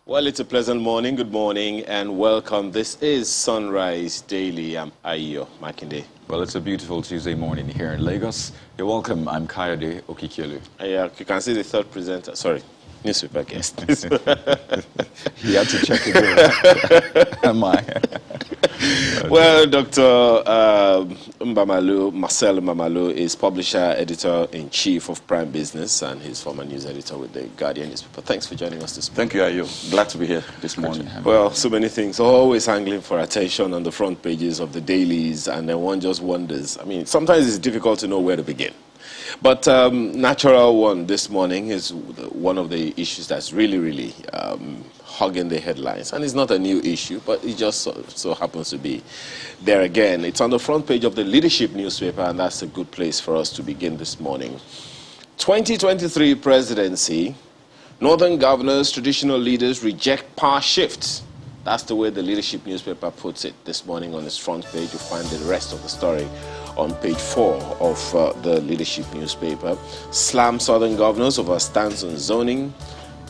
Well, it's a pleasant morning. Good morning and welcome. This is Sunrise Daily. I'm Ayo Makinde. Well, it's a beautiful Tuesday morning here in Lagos. You're welcome. I'm Kayode Okikielu. You can see the third presenter. Sorry, newspaper guest. He had to check it. Am I? Well, Dr. Marcel Mbamalu is publisher, editor-in-chief of Prime Business, and he's former news editor with the Guardian newspaper. Thanks for joining us this morning. Thank you, Ayo. Glad to be here this morning. Well, so many things, always angling for attention on the front pages of the dailies, and then one just wonders. I mean, sometimes it's difficult to know where to begin. But natural one this morning is one of the issues that's really hogging the headlines. And it's not a new issue, but it just so happens to be there again. It's on the front page of the Leadership newspaper, and that's a good place for us to begin this morning. 2023 presidency, Northern governors, traditional leaders reject power shifts. That's the way the Leadership newspaper puts it this morning on its front page. You'll find the rest of the story on page 4 of the Leadership newspaper. Slam Southern governors over stance on zoning.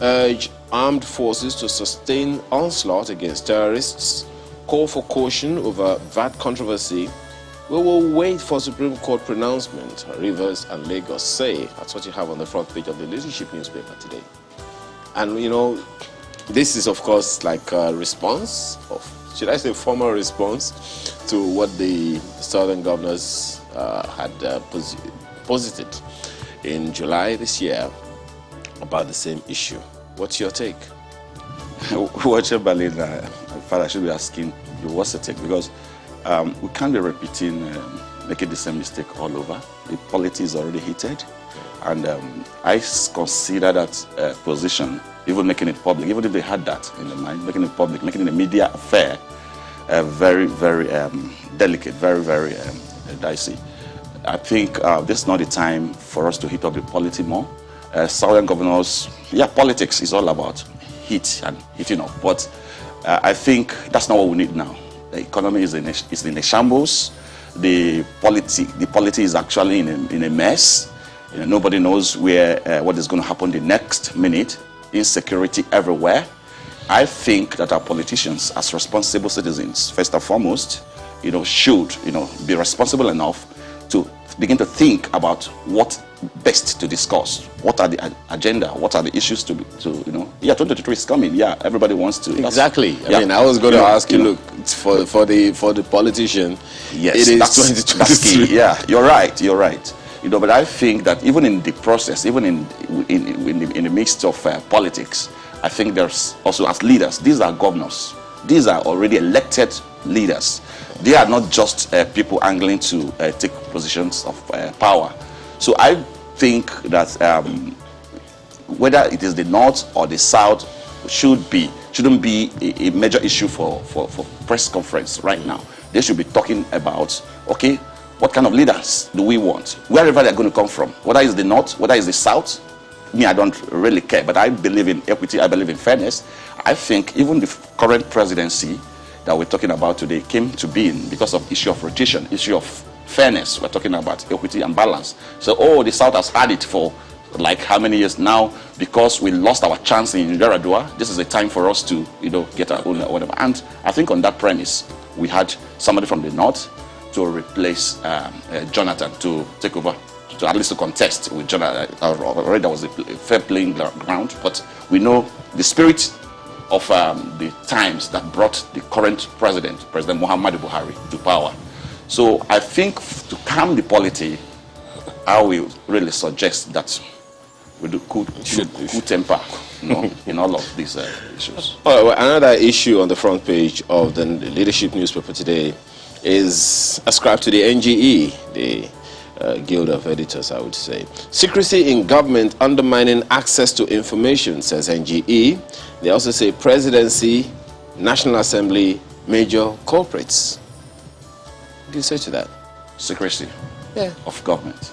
Urge armed forces to sustain onslaught against terrorists. Call for caution over VAT controversy. We will wait for Supreme Court pronouncement, Rivers and Lagos say. That's what you have on the front page of the Leadership newspaper today. And, you know, this is, of course, like a response, should I say formal response, to what the Southern governors had posited in July this year about the same issue. What's your take? Watcher Berlin, in fact, I should be asking you what's the take, because we can't be repeating, making the same mistake all over. The politics is already heated, and I consider that position, even making it public, even if they had that in their mind, making it public, making it a media affair, very delicate, very dicey. I think this is not the time for us to heat up the polity more. Southern governors, yeah, politics is all about heat and heating up, but I think that's not what we need now. The economy is in a shambles. The polity is actually in a mess. You know, nobody knows what is going to happen the next minute. Insecurity everywhere. I think that our politicians, as responsible citizens, first and foremost, should be responsible enough to begin to think about what best to discuss. What are the agenda? What are the issues to 2023 is coming. Yeah, everybody wants to. Exactly. I mean, I was going to ask you. Look, it's for the politician. Yes, it is 2023. That's key. Yeah, you're right. But I think that even in the process, even in the midst of politics, I think there's also, as leaders, these are governors. These are already elected leaders. They are not just people angling to take positions of power. So I think that whether it is the North or the South shouldn't be a major issue for press conference right now. They should be talking about, okay, what kind of leaders do we want? Wherever they're going to come from, whether it's the North, whether it's the South, me, I don't really care, but I believe in equity, I believe in fairness. I think even the current presidency that we're talking about today came to being because of issue of rotation, issue of fairness. We're talking about equity and balance. So, the South has had it for like how many years now? Because we lost our chance in Yaradua. This is a time for us to, get our own whatever. And I think on that premise, we had somebody from the North to replace Jonathan to take over, to at least to contest with Jonathan. Already there was a fair playing ground, but we know the spirit of the times that brought the current President Muhammadu Buhari, to power. So I think to calm the polity, I will really suggest that we do cool temper, in all of these issues. All right, well, another issue on the front page of the Leadership newspaper today is ascribed to the NGE, the Guild of Editors, I would say. Secrecy in government undermining access to information, says NGE. They also say presidency, National Assembly, major culprits. What do you say to that? Secrecy of government.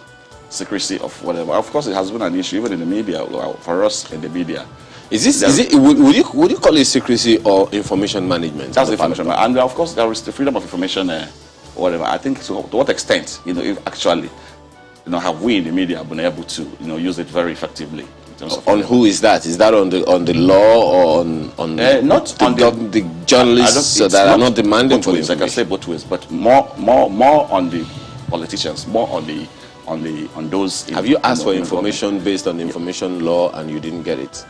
Secrecy of whatever. Of course, it has been an issue even in the media, for us in the media. Would you call it secrecy or information management? That's information management. And of course, there is the freedom of information, whatever. I think to what extent, if actually, have we in the media been able to, use it very effectively terms of on who is that? Is that on the law or on not on the journalists that are not demanding for information? I can say both ways, but more on the politicians, more on those. Have you asked for information based on the information law and you didn't get it?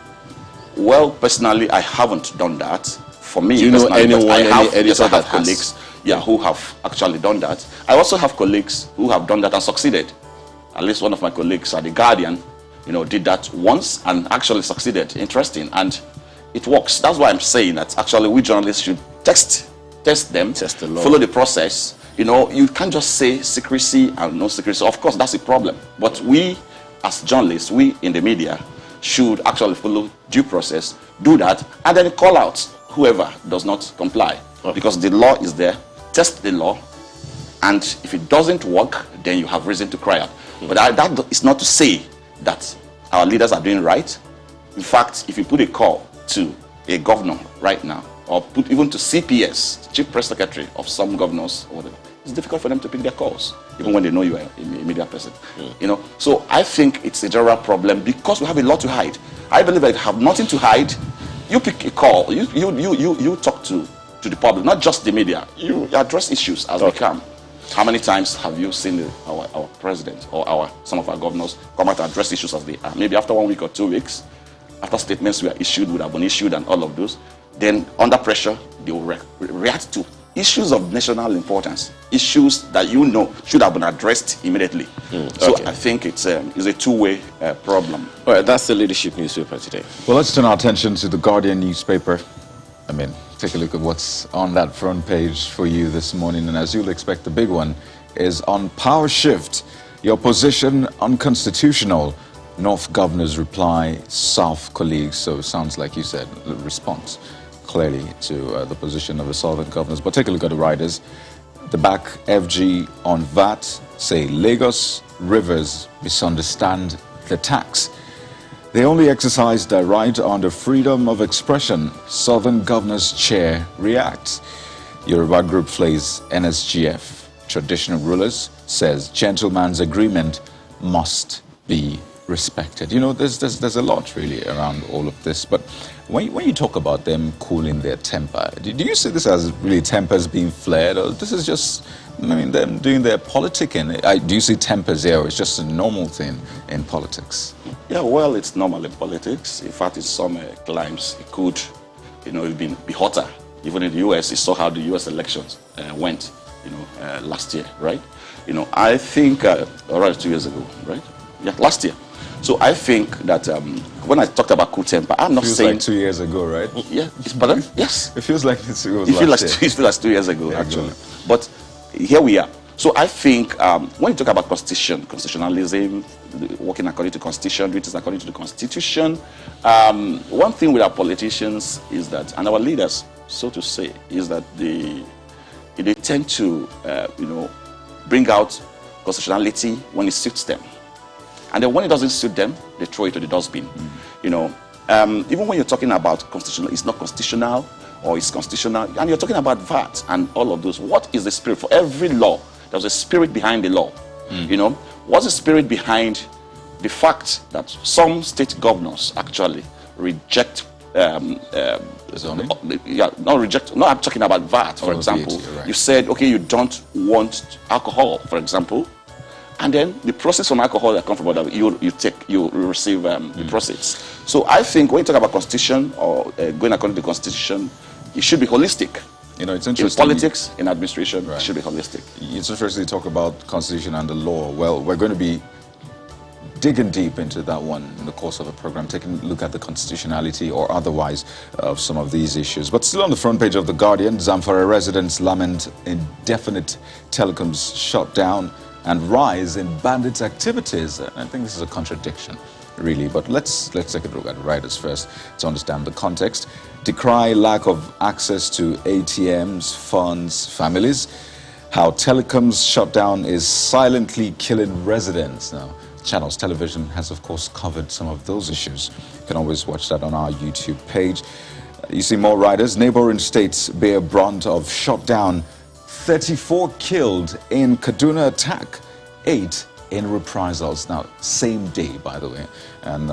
Well, personally, I haven't done that. For me, do you know anyone, I have colleagues, who have actually done that. I also have colleagues who have done that and succeeded. At least one of my colleagues at the Guardian, did that once and actually succeeded. Interesting, and it works. That's why I'm saying that actually we journalists should test them, test the law, follow the process. You can't just say secrecy and no secrecy. Of course, that's a problem. But we, as journalists, we in the media, should actually follow due process, do that, and then call out whoever does not comply. Okay. Because the law is there, test the law, and if it doesn't work, then you have reason to cry out. But that is not to say that our leaders are doing right. In fact, if you put a call to a governor right now, or put even to CPS, Chief Press Secretary of some governors, or whatever, it's difficult for them to pick their calls, even when they know you are a media person. So I think it's a general problem because we have a lot to hide. I believe that if you have nothing to hide, you pick a call, you talk to the public, not just the media. You address issues as they come. How many times have you seen our president or some of our governors come out and address issues as they are? Maybe after 1 week or 2 weeks, after statements would have been issued and all of those, then under pressure, they will react to issues of national importance, issues that should have been addressed immediately. So I think it's a two-way problem. All right, that's the leadership newspaper today. Well, let's turn our attention to the Guardian newspaper. Take a look at what's on that front page for you this morning. And as you'll expect, the big one is on power shift. Your position unconstitutional. North governors reply, South colleagues. So it sounds like you said the response clearly to the position of the Southern governors. But take a look at the writers. The back FG on VAT say Lagos, Rivers misunderstand the tax. They only exercise their right under freedom of expression. Southern governors chair reacts. Yoruba group flays NSGF. Traditional rulers says gentleman's agreement must be respected. There's a lot really around all of this. But when you talk about them cooling their temper, do you see this as really tempers being flared, or this is just them doing their politicking? Do you see tempers here, or it's just a normal thing in politics? Yeah, well, it's normal in politics. In fact, in some climes, it could, be hotter. Even in the U.S., you saw how the U.S. elections went, last year, right? I think, 2 years ago, right? Yeah, last year. So I think that when I talked about cool temper, I'm not saying... It feels like 2 years ago, right? Yeah, pardon? Yes. It feels like it feels like 2 years ago, actually. But here we are. So I think when you talk about constitutionalism, working according to constitution, duties according to the constitution, one thing with our politicians is that, and our leaders, so to say, is that they tend to, bring out constitutionality when it suits them. And then when it doesn't suit them, they throw it to the dustbin. Even when you're talking about constitutional, it's not constitutional, or it's constitutional, and you're talking about VAT and all of those. What is the spirit? For every law, there's a spirit behind the law. What's the spirit behind the fact that some state governors actually reject zoning? No, I'm talking about VAT, for example. VAT, right. You said, okay, you don't want alcohol, for example, and then the process from alcohol that comes from that you receive the proceeds. So I think when you talk about constitution or going according to the constitution, it should be holistic. It's interesting. In politics, in administration, right. It should be holistic. It's interesting to talk about constitution and the law. Well, we're going to be digging deep into that one in the course of the program, taking a look at the constitutionality or otherwise of some of these issues. But still on the front page of The Guardian, Zamfara residents lament indefinite telecoms shutdown and rise in bandits' activities. I think this is a contradiction, really. But let's take a look at the writers first to understand the context. Decry lack of access to ATMs, funds, families. How telecoms shutdown is silently killing residents. Now, Channels Television has, of course, covered some of those issues. You can always watch that on our YouTube page. You see more writers. Neighboring states bear brunt of shutdown. 34 killed in Kaduna attack, 8 in reprisals. Now, same day, by the way. And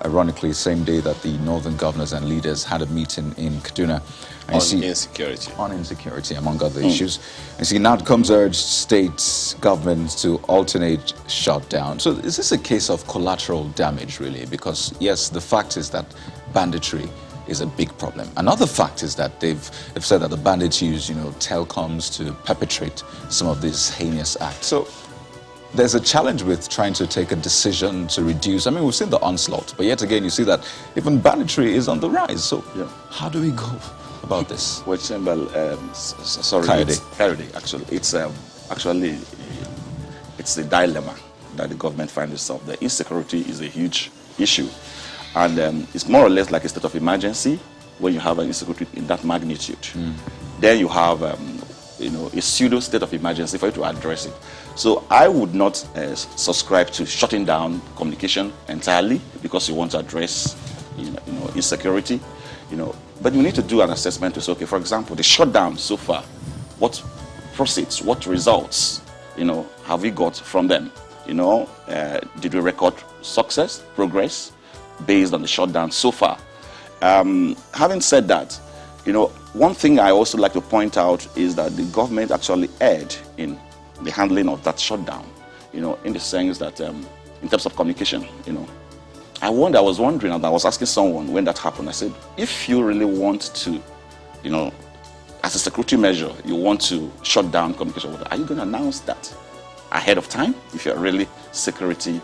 ironically, same day that the northern governors and leaders had a meeting in Kaduna. And on insecurity. On insecurity, among other issues. And see, now it comes urge states, governments to alternate shutdown. So is this a case of collateral damage, really? Because, yes, the fact is that banditry is a big problem. Another fact is that they've said that the bandits use, telecoms to perpetrate some of these heinous acts. So there's a challenge with trying to take a decision to reduce. I mean, we've seen the onslaught, but yet again, you see that even banditry is on the rise. So how do we go about this? Well, sorry, Kayode, actually. It's the dilemma that the government finds itself. The insecurity is a huge issue. And it's more or less like a state of emergency when you have an insecurity in that magnitude. Then you have, a pseudo state of emergency for you to address it. So I would not subscribe to shutting down communication entirely because you want to address, insecurity. But you need to do an assessment to say, okay, for example, the shutdown so far, what proceeds, what results, have we got from them? Did we record success, progress, based on the shutdown so far? Having said that, one thing I also like to point out is that the government actually erred in the handling of that shutdown, in the sense that in terms of communication, I was wondering, and I was asking someone when that happened, I said, if you really want to, as a security measure, you want to shut down communication, are you going to announce that ahead of time if you're really security,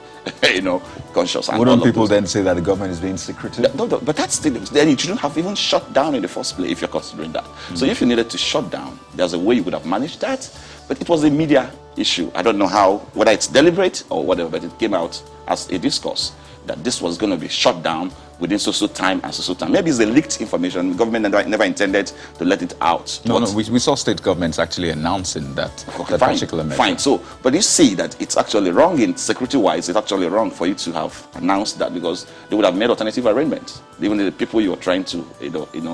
conscious? And wouldn't people then say that the government is being secretive? No, but that's then you shouldn't have even shut down in the first place if you're considering that. So if you needed to shut down, there's a way you would have managed that. But it was a media issue. I don't know whether it's deliberate or whatever, but it came out as a discourse that this was going to be shut down within so time and so time. Maybe it's the leaked information. The government never intended to let it out. No, we saw state governments actually announcing that particular measure. Fine. So, but you see that it's actually wrong in security-wise. It's actually wrong for you to have announced that because they would have made alternative arrangements. Even the people you are trying to,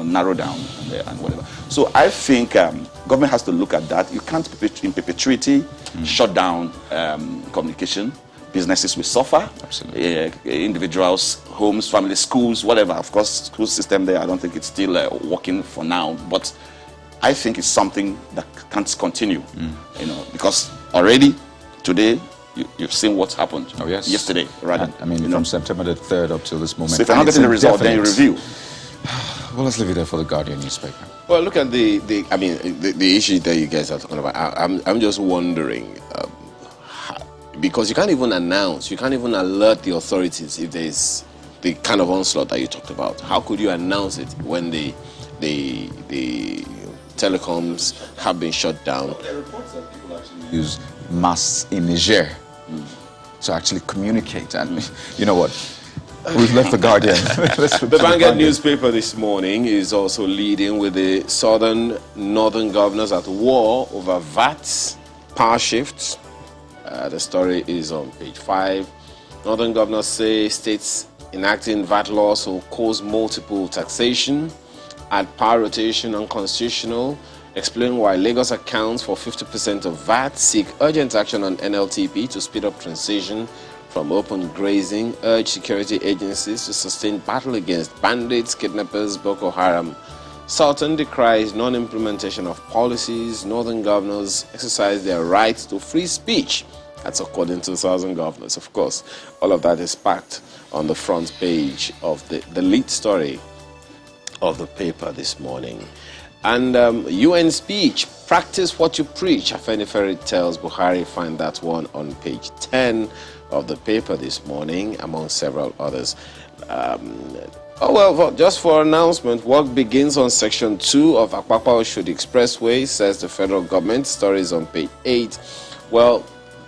narrow down and whatever. So I think government has to look at that. You can't in perpetuity shut down communication. Businesses will suffer. Absolutely. Individuals, homes, families, schools, whatever. Of course, school system there, I don't think it's still working for now. But I think it's something that can't continue. Because already today, you've seen what happened. Oh, yes. Yesterday, rather. From September the 3rd up till this moment. So if you're not getting the result, then you review. Well, let's leave it there for the Guardian newspaper. Well, look at the issue that you guys are talking about. I'm just wondering. Because you can't even announce, you can't even alert the authorities if there's the kind of onslaught that you talked about. How could you announce it when the telecoms have been shut down? There are reports that people actually use masts in Niger to actually communicate. And you know what? We've left the Guardian. The Vanguard newspaper this morning is also leading with the northern governors at war over VAT, power shifts. The story is on page 5. Northern governors say states enacting VAT laws will cause multiple taxation, add power rotation unconstitutional, explain why Lagos accounts for 50% of VAT, seek urgent action on NLTP to speed up transition from open grazing, urge security agencies to sustain battle against bandits, kidnappers, Boko Haram. Sultan decries non-implementation of policies. Northern governors exercise their right to free speech. That's according to Southern governors, of course. All of that is packed on the front page of the lead story of the paper this morning. And UN speech, practice what you preach. Afenifere tells Buhari, find that one on page 10 of the paper this morning, among several others. Just for announcement, work begins on Section 2 of Akpakpa-Oshodi Expressway, says the federal government. Stories on page 8. Well,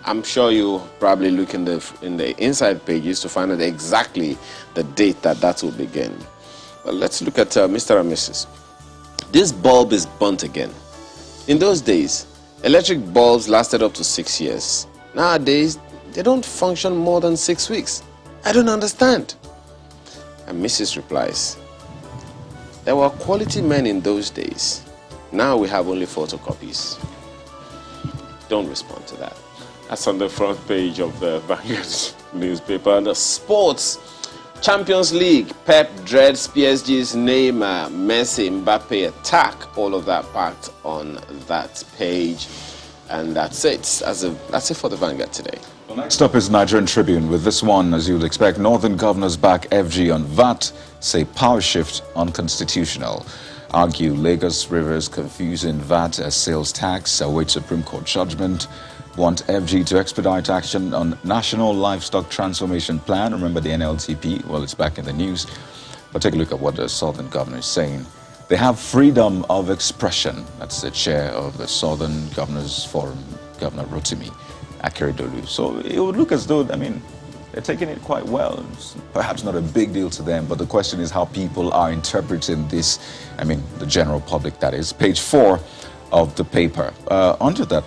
I'm sure you probably look in the inside pages to find out exactly the date that will begin. Well, let's look at Mr. and Mrs. This bulb is burnt again. In those days, electric bulbs lasted up to 6 years. Nowadays, they don't function more than 6 weeks. I don't understand. And Mrs. replies, there were quality men in those days. Now we have only photocopies. Don't respond to that. That's on the front page of the Vanguard newspaper. And the sports Champions League, Pep dreads PSG's Neymar, Messi, Mbappe attack. All of that packed on that page. And that's it. That's it for the Vanguard today. Well, next up is Nigerian Tribune. With this one, as you'd expect, Northern governors back FG on VAT, say power shift unconstitutional. Argue Lagos Rivers confusing VAT as sales tax, await Supreme Court judgment. Want FG to expedite action on National Livestock Transformation Plan. Remember the NLTP? Well, it's back in the news. But take a look at what the Southern governor is saying. They have freedom of expression. That's the chair of the Southern Governors Forum, Governor Rotimi Akeredolu. So it would look as though, I mean, they're taking it quite well. It's perhaps not a big deal to them, but the question is how people are interpreting this. I mean, the general public, that is. Page 4 of the paper. Under that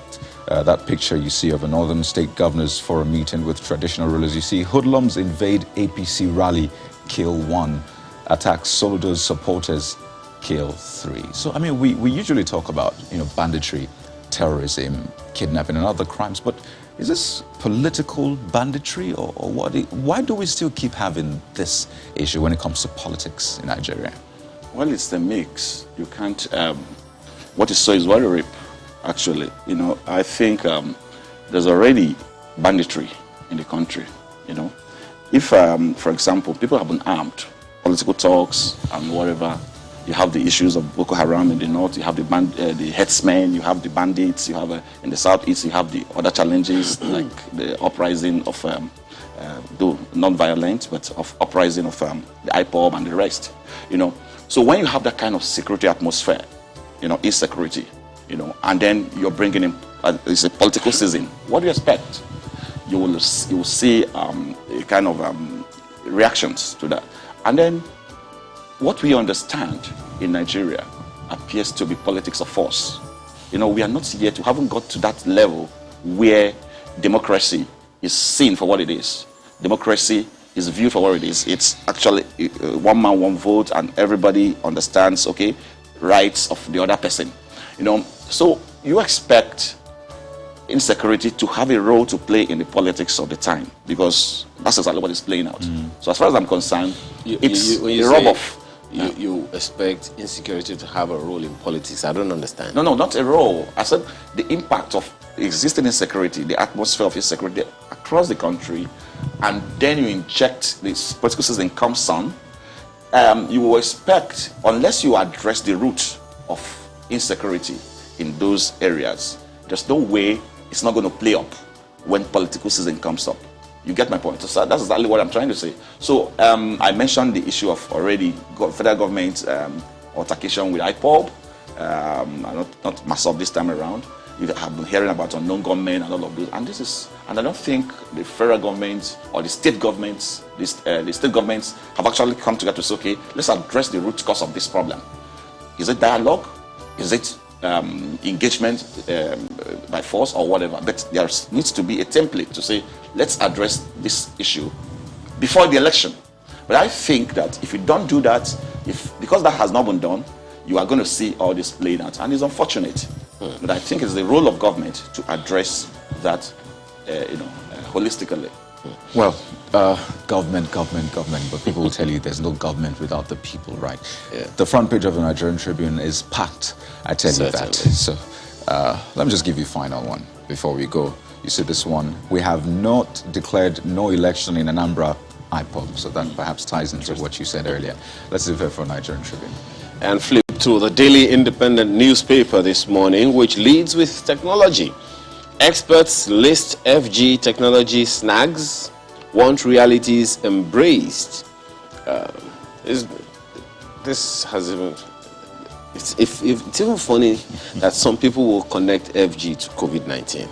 picture you see of a Northern State Governors Forum meeting with traditional rulers, you see hoodlums invade APC rally, kill 1. Attack soldiers, supporters, kill 3. So, I mean, we usually talk about, banditry, terrorism, kidnapping and other crimes, but is this political banditry or what? Why do we still keep having this issue when it comes to politics in Nigeria? Well, it's the mix. You can't, what you saw is what a rape, actually. I think there's already banditry in the country, If, for example, people have been armed, political talks and whatever, you have the issues of Boko Haram in the north, you have the headsmen, you have the bandits, you have in the southeast, you have the other challenges like the uprising of, though non-violent, but of uprising of the IPOB and the rest, So when you have that kind of security atmosphere, insecurity, and then you're bringing in, it's a political season, what do you expect? You will see a kind of reactions to that. And then what we understand in Nigeria appears to be politics of force. We are not yet, we haven't got to that level where democracy is seen for what it is. Democracy is viewed for what it is. It's actually one man, one vote, and everybody understands, okay, rights of the other person. So you expect insecurity to have a role to play in the politics of the time, because that's exactly what is playing out. So as far as I'm concerned, it's a rub-off. You expect insecurity to have a role in politics. I don't understand. No, not a role. I said the impact of existing insecurity, the atmosphere of insecurity across the country, and then you inject this political system comes on, you will expect, unless you address the root of insecurity in those areas, there's no way it's not going to play up when political season comes up. You get my point? So that's exactly what I'm trying to say. So I mentioned the issue of already federal government altercation with IPOB, not myself this time around. You have been hearing about unknown gunmen and all of those. And I don't think the federal government or the state governments, the state governments have actually come together to say, okay, let's address the root cause of this problem. Is it dialogue? Is it engagement by force or whatever? But there needs to be a template to say, let's address this issue before the election. But I think that if you don't do that, because that has not been done, you are going to see all this playing out, and it's unfortunate. But I think it's the role of government to address that, holistically. Well, government, but people will tell you there's no government without the people, right? Yeah. The front page of the Nigerian Tribune is packed, I tell you that. So let me just give you a final one before we go. You see this one, we have not declared no election in Anambra IPOB, so that perhaps ties into what you said earlier. Let's leave it for Nigerian Tribune. And flip to the Daily Independent newspaper this morning, which leads with technology. Experts list FG technology snags, want realities embraced. This has even... It's even funny that some people will connect FG to COVID-19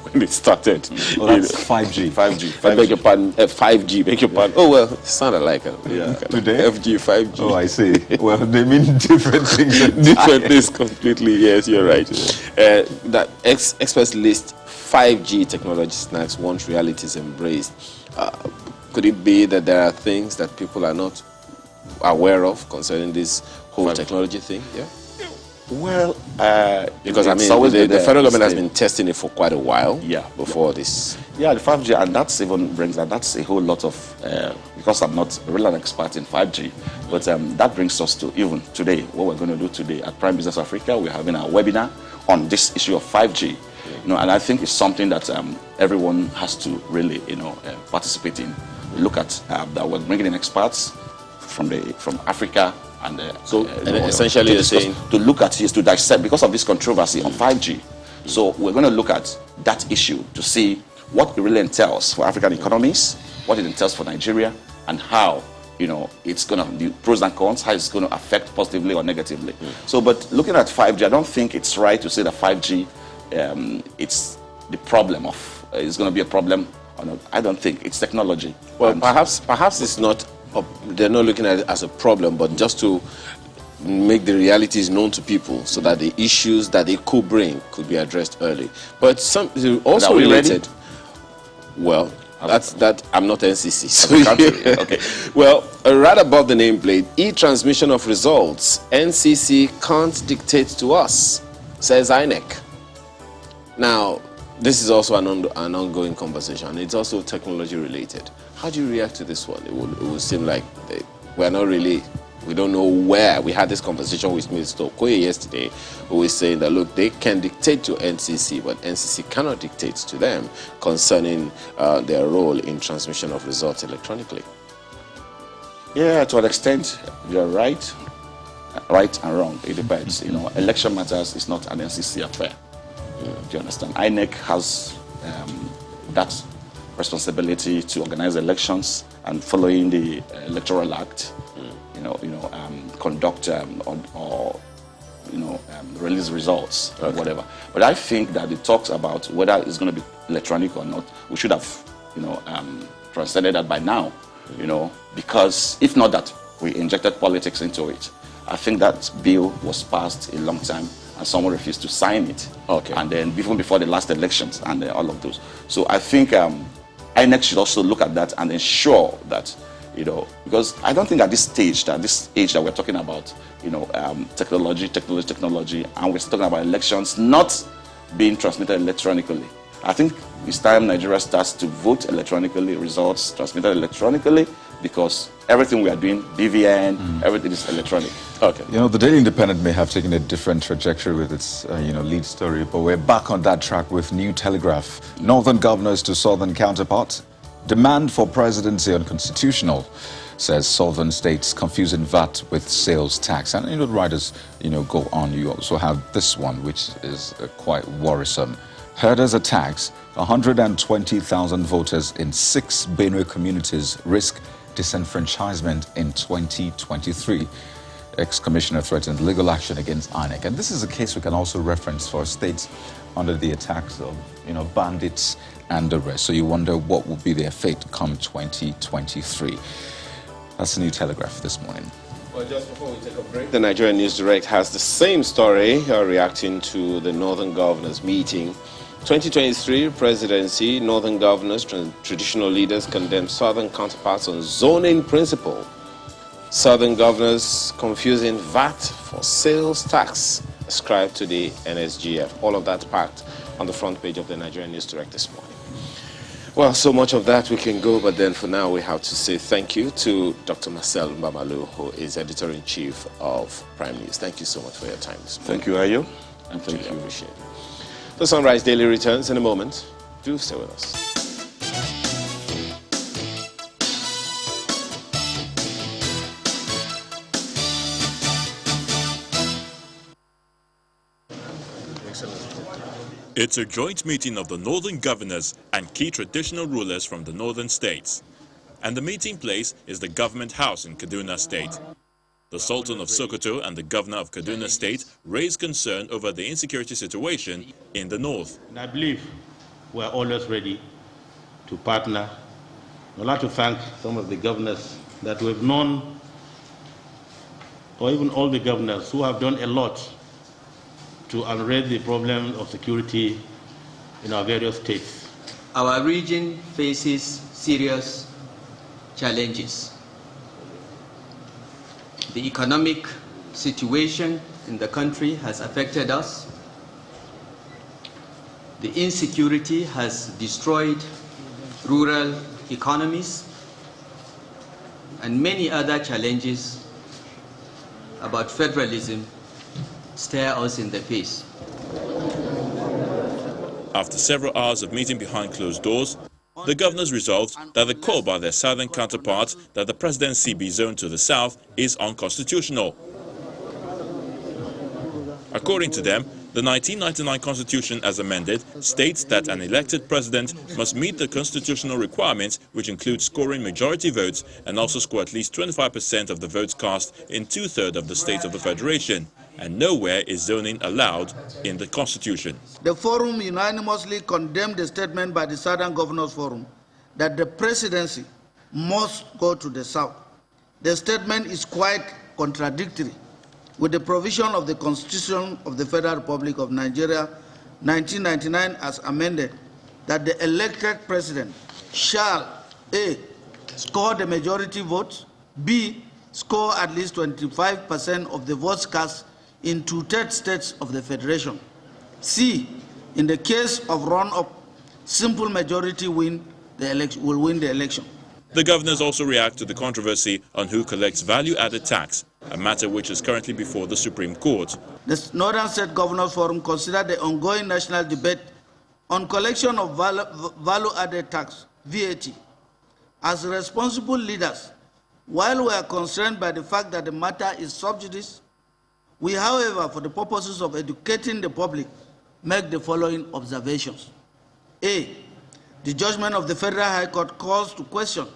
when it started. Well, that's 5G. 5G. I beg your pardon, 5G, beg your pardon. Oh, well, it sounded like it. Yeah. Today? FG, 5G. Oh, I see. Well, they mean different things. Different things completely, yes, you're right. That experts list 5G technology snags, want realities embraced. Could it be that there are things that people are not aware of concerning this whole technology thing? Yeah. Well, Because I it's mean, always the been there. federal government has It's been testing it for quite a while. Yeah, Before this. Yeah, the 5G, and that's even brings that. That's a whole lot of, because I'm not really an expert in 5G, but that brings us to even today, what we're going to do today at Prime Business Africa. We're having a webinar on this issue of 5G, and I think it's something that everyone has to really, participate in. Look at that we're bringing in experts from Africa. And essentially you're saying to look at this, to dissect, because of this controversy on 5G. So we're going to look at that issue to see what it really entails for African economies, what it entails for Nigeria, and how it's going to, the pros and cons, how it's going to affect positively or negatively. So, but looking at 5G, I don't think it's right to say that 5G, it's the problem of, it's going to be a problem. Or not. I don't think it's technology. Well, perhaps it's not. They're not looking at it as a problem, but just to make the realities known to people so that the issues that they could bring could be addressed early. But some also related. Well, that I'm not NCC. So okay. Well, right above the nameplate, e-transmission of results. NCC can't dictate to us, says INEC. Now, this is also an ongoing conversation. It's also technology related. How do you react to this one? It would seem like we don't know where. We had this conversation with Mr. Okoye yesterday, who was saying that, look, they can dictate to NCC, but NCC cannot dictate to them concerning their role in transmission of results electronically. Yeah, to an extent, you're right. Right and wrong, it depends. Election matters is not an NCC affair. Do you understand? INEC has that responsibility to organize elections and following the Electoral Act, conduct or release results or whatever. But I think that it talks about whether it's going to be electronic or not. We should have, transcended that by now, because if not that, we injected politics into it. I think that bill was passed a long time and someone refused to sign it. Okay. And then even before the last elections and all of those. So I think INEC should also look at that and ensure that, because I don't think at this age that we're talking about, technology, and we're still talking about elections not being transmitted electronically. I think it's time Nigeria starts to vote electronically, results transmitted electronically, because everything we are doing, BVN, everything is electronic. Okay. The Daily Independent may have taken a different trajectory with its, lead story, but we're back on that track with New Telegraph. Northern governors to southern counterparts. Demand for presidency unconstitutional, says southern states confusing VAT with sales tax. And the writers, go on. You also have this one, which is quite worrisome. Herders attacks 120,000 voters in 6 Benue communities risk disenfranchisement in 2023. Ex-commissioner threatens legal action against INEC. And this is a case we can also reference for states under the attacks of, bandits and the rest. So you wonder what will be their fate come 2023. That's the New Telegraph this morning. Well, just before we take a break, the Nigerian News Direct has the same story reacting to the Northern Governors meeting. 2023 presidency, Northern Governors, traditional leaders condemn Southern counterparts on zoning principle. Southern Governors confusing VAT for sales tax ascribed to the NSGF. All of that packed on the front page of the Nigerian News Direct this morning. Well, so much of that we can go, but then for now we have to say thank you to Dr. Marcel Mbamalu, who is Editor-in-Chief of Prime News. Thank you so much for your time this morning. Thank you, Ayo. And thank you. Appreciate it. The Sunrise Daily returns in a moment. Do stay with us. It's a joint meeting of the Northern Governors and key traditional rulers from the northern states. And the meeting place is the Government House in Kaduna State. The Sultan of Sokoto and the Governor of Kaduna State raised concern over the insecurity situation in the north. And I believe we're always ready to partner. I'd like to thank some of the governors that we've known, or even all the governors who have done a lot to unravel the problem of security in our various states. Our region faces serious challenges. The economic situation in the country has affected us. The insecurity has destroyed rural economies, and many other challenges about federalism stare us in the face. After several hours of meeting behind closed doors, the governors resolved that the call by their southern counterparts that the presidency be zoned to the south is unconstitutional. According to them, the 1999 Constitution as amended states that an elected president must meet the constitutional requirements, which include scoring majority votes and also score at least 25% of the votes cast in 2/3 of the states of the Federation. And nowhere is zoning allowed in the Constitution. The Forum unanimously condemned the statement by the Southern Governors Forum that the presidency must go to the south. The statement is quite contradictory with the provision of the Constitution of the Federal Republic of Nigeria, 1999 as amended, that the elected president shall A. score the majority votes, B. score at least 25% of the votes cast in 2/3 states of the Federation, C. in the case of run-up, simple majority will win the election. The governors also react to the controversy on who collects value-added tax, a matter which is currently before the Supreme Court. The Northern State Governors Forum considered the ongoing national debate on collection of value-added tax, VAT. As responsible leaders, while we are concerned by the fact that the matter is sub judice, we, however, for the purposes of educating the public, make the following observations. A. The judgment of the Federal High Court calls to question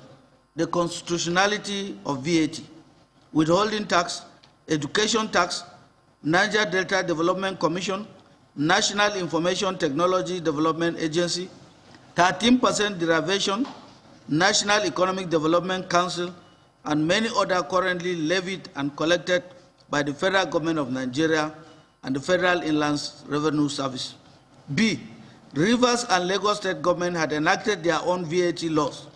the constitutionality of VAT, withholding tax, education tax, Niger Delta Development Commission, National Information Technology Development Agency, 13% derivation, National Economic Development Council, and many other currently levied and collected by the Federal Government of Nigeria and the Federal Inland Revenue Service. B. Rivers and Lagos State Government had enacted their own VAT laws,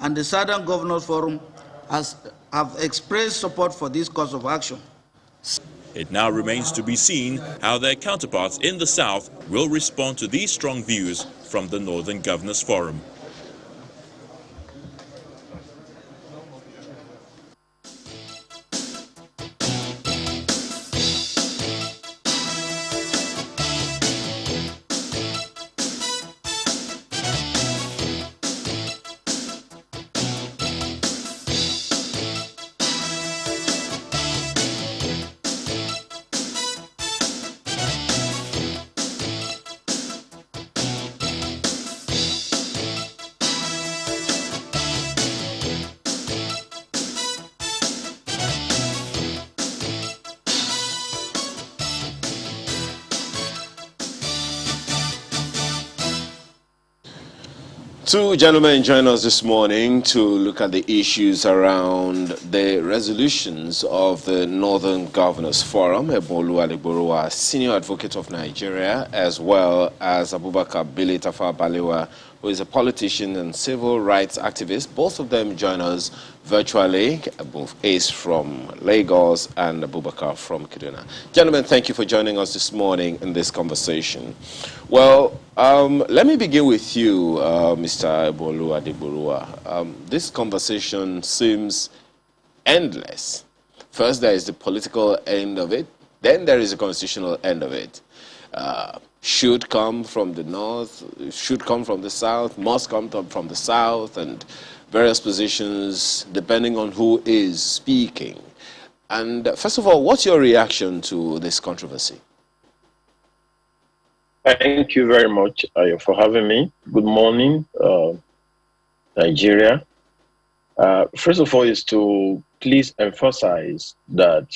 and the Southern Governors Forum have expressed support for this course of action. It now remains to be seen how their counterparts in the South will respond to these strong views from the Northern Governors Forum. Two gentlemen join us this morning to look at the issues around the resolutions of the Northern Governors Forum. Ebolu Adegborowa, Senior Advocate of Nigeria, as well as Abubakar Bili Tafa Balewa, who is a politician and civil rights activist. Both of them join us virtually, both Ace from Lagos and Abubakar from Kaduna. Gentlemen, thank you for joining us this morning in this conversation. Well, let me begin with you, Mr. Ebolu Adegborowa. This conversation seems endless. First, there is the political end of it. Then there is the constitutional end of it. Should come from the north, should come from the south, must come from the south, and various positions depending on who is speaking. And first of all, what's your reaction to this controversy? Thank you very much for having me. Good morning, Nigeria. First of all, is to please emphasize that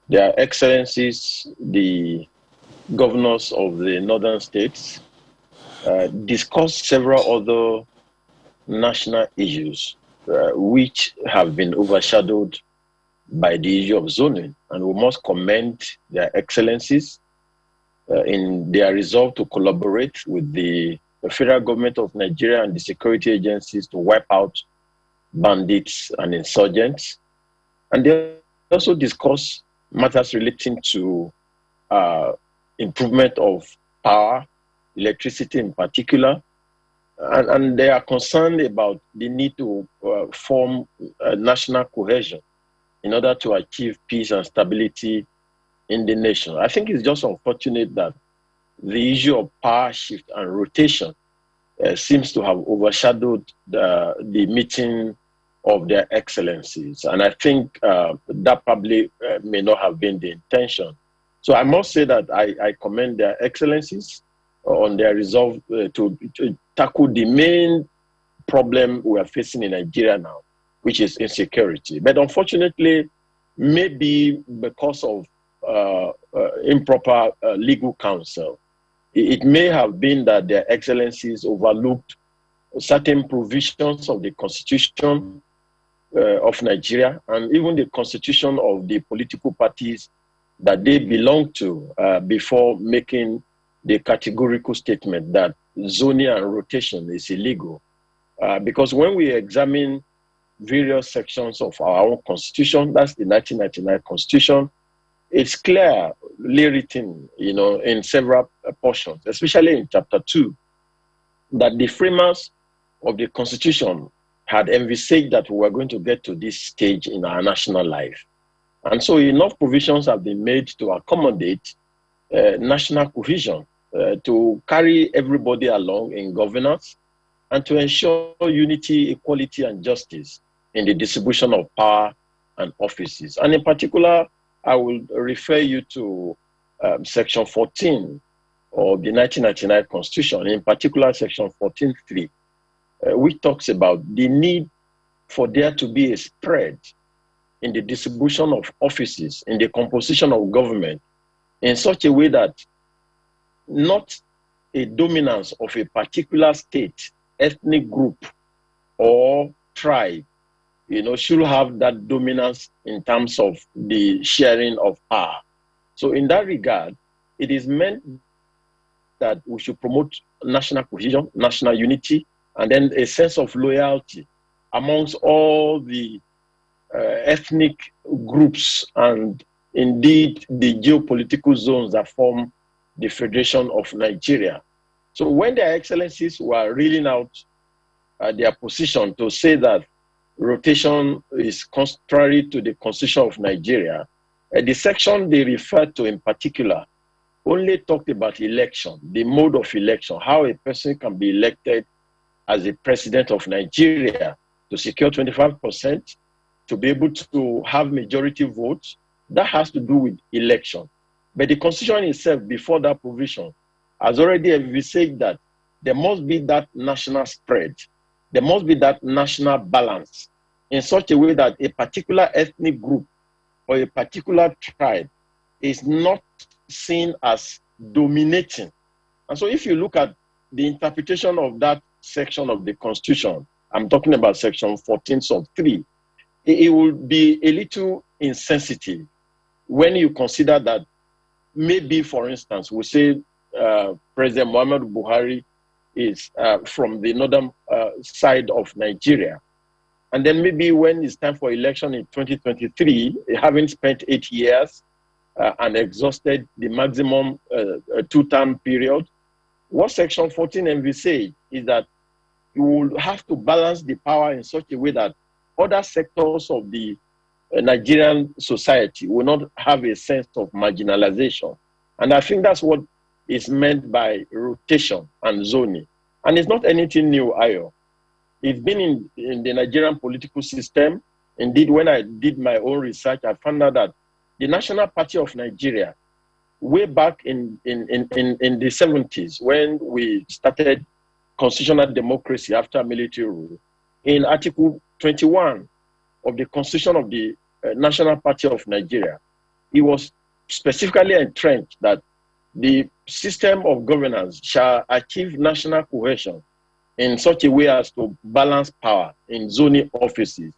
Their Excellencies, the governors of the northern states, discussed several other national issues which have been overshadowed by the issue of zoning. And we must commend Their Excellencies in their resolve to collaborate with the federal government of Nigeria and the security agencies to wipe out bandits and insurgents. And they also discuss matters relating to improvement of power, electricity in particular, and they are concerned about the need to form national cohesion in order to achieve peace and stability in the nation. I think it's just unfortunate that the issue of power shift and rotation seems to have overshadowed the meeting of their excellencies. And I think that probably may not have been the intention. So I must say that I commend their excellencies on their resolve to tackle the main problem we are facing in Nigeria now, which is insecurity. But unfortunately, maybe because of improper legal counsel, it may have been that their excellencies overlooked certain provisions of the Constitution of Nigeria and even the constitution of the political parties that they belong to before making the categorical statement that zoning and rotation is illegal. Because when we examine various sections of our own constitution, that's the 1999 Constitution, it's clearly written, in several portions, especially in Chapter 2, that the framers of the Constitution had envisaged that we were going to get to this stage in our national life. And so enough provisions have been made to accommodate national cohesion, to carry everybody along in governance, and to ensure unity, equality, and justice in the distribution of power and offices. And in particular, I will refer you to Section 14 of the 1999 Constitution, in particular Section 14.3, which talks about the need for there to be a spread in the distribution of offices, in the composition of government, in such a way that not a dominance of a particular state, ethnic group, or tribe, should have that dominance in terms of the sharing of power. So in that regard, it is meant that we should promote national cohesion, national unity, and then a sense of loyalty amongst all the ethnic groups and indeed the geopolitical zones that form the Federation of Nigeria. So when their excellencies were reeling out their position to say that rotation is contrary to the Constitution of Nigeria, the section they referred to in particular only talked about election, the mode of election, how a person can be elected as the president of Nigeria to secure 25%, to be able to have majority votes. That has to do with election. But the Constitution itself, before that provision, has already envisaged that there must be that national spread, there must be that national balance in such a way that a particular ethnic group or a particular tribe is not seen as dominating. And so if you look at the interpretation of that section of the Constitution, I'm talking about Section 14 sub 3, it will be a little insensitive when you consider that maybe, for instance, we say President Muhammad Buhari is from the northern side of Nigeria. And then maybe when it's time for election in 2023, having spent 8 years and exhausted the maximum two-term period, what Section 14 envisaged is that you will have to balance the power in such a way that other sectors of the Nigerian society will not have a sense of marginalization. And I think that's what is meant by rotation and zoning. And it's not anything new, Ayo. It's been in the Nigerian political system. Indeed, when I did my own research, I found out that the National Party of Nigeria, way back in the 70s, when we started constitutional democracy after military rule, in Article 21 of the Constitution of the National Party of Nigeria, it was specifically entrenched that the system of governance shall achieve national cohesion in such a way as to balance power in zoning offices.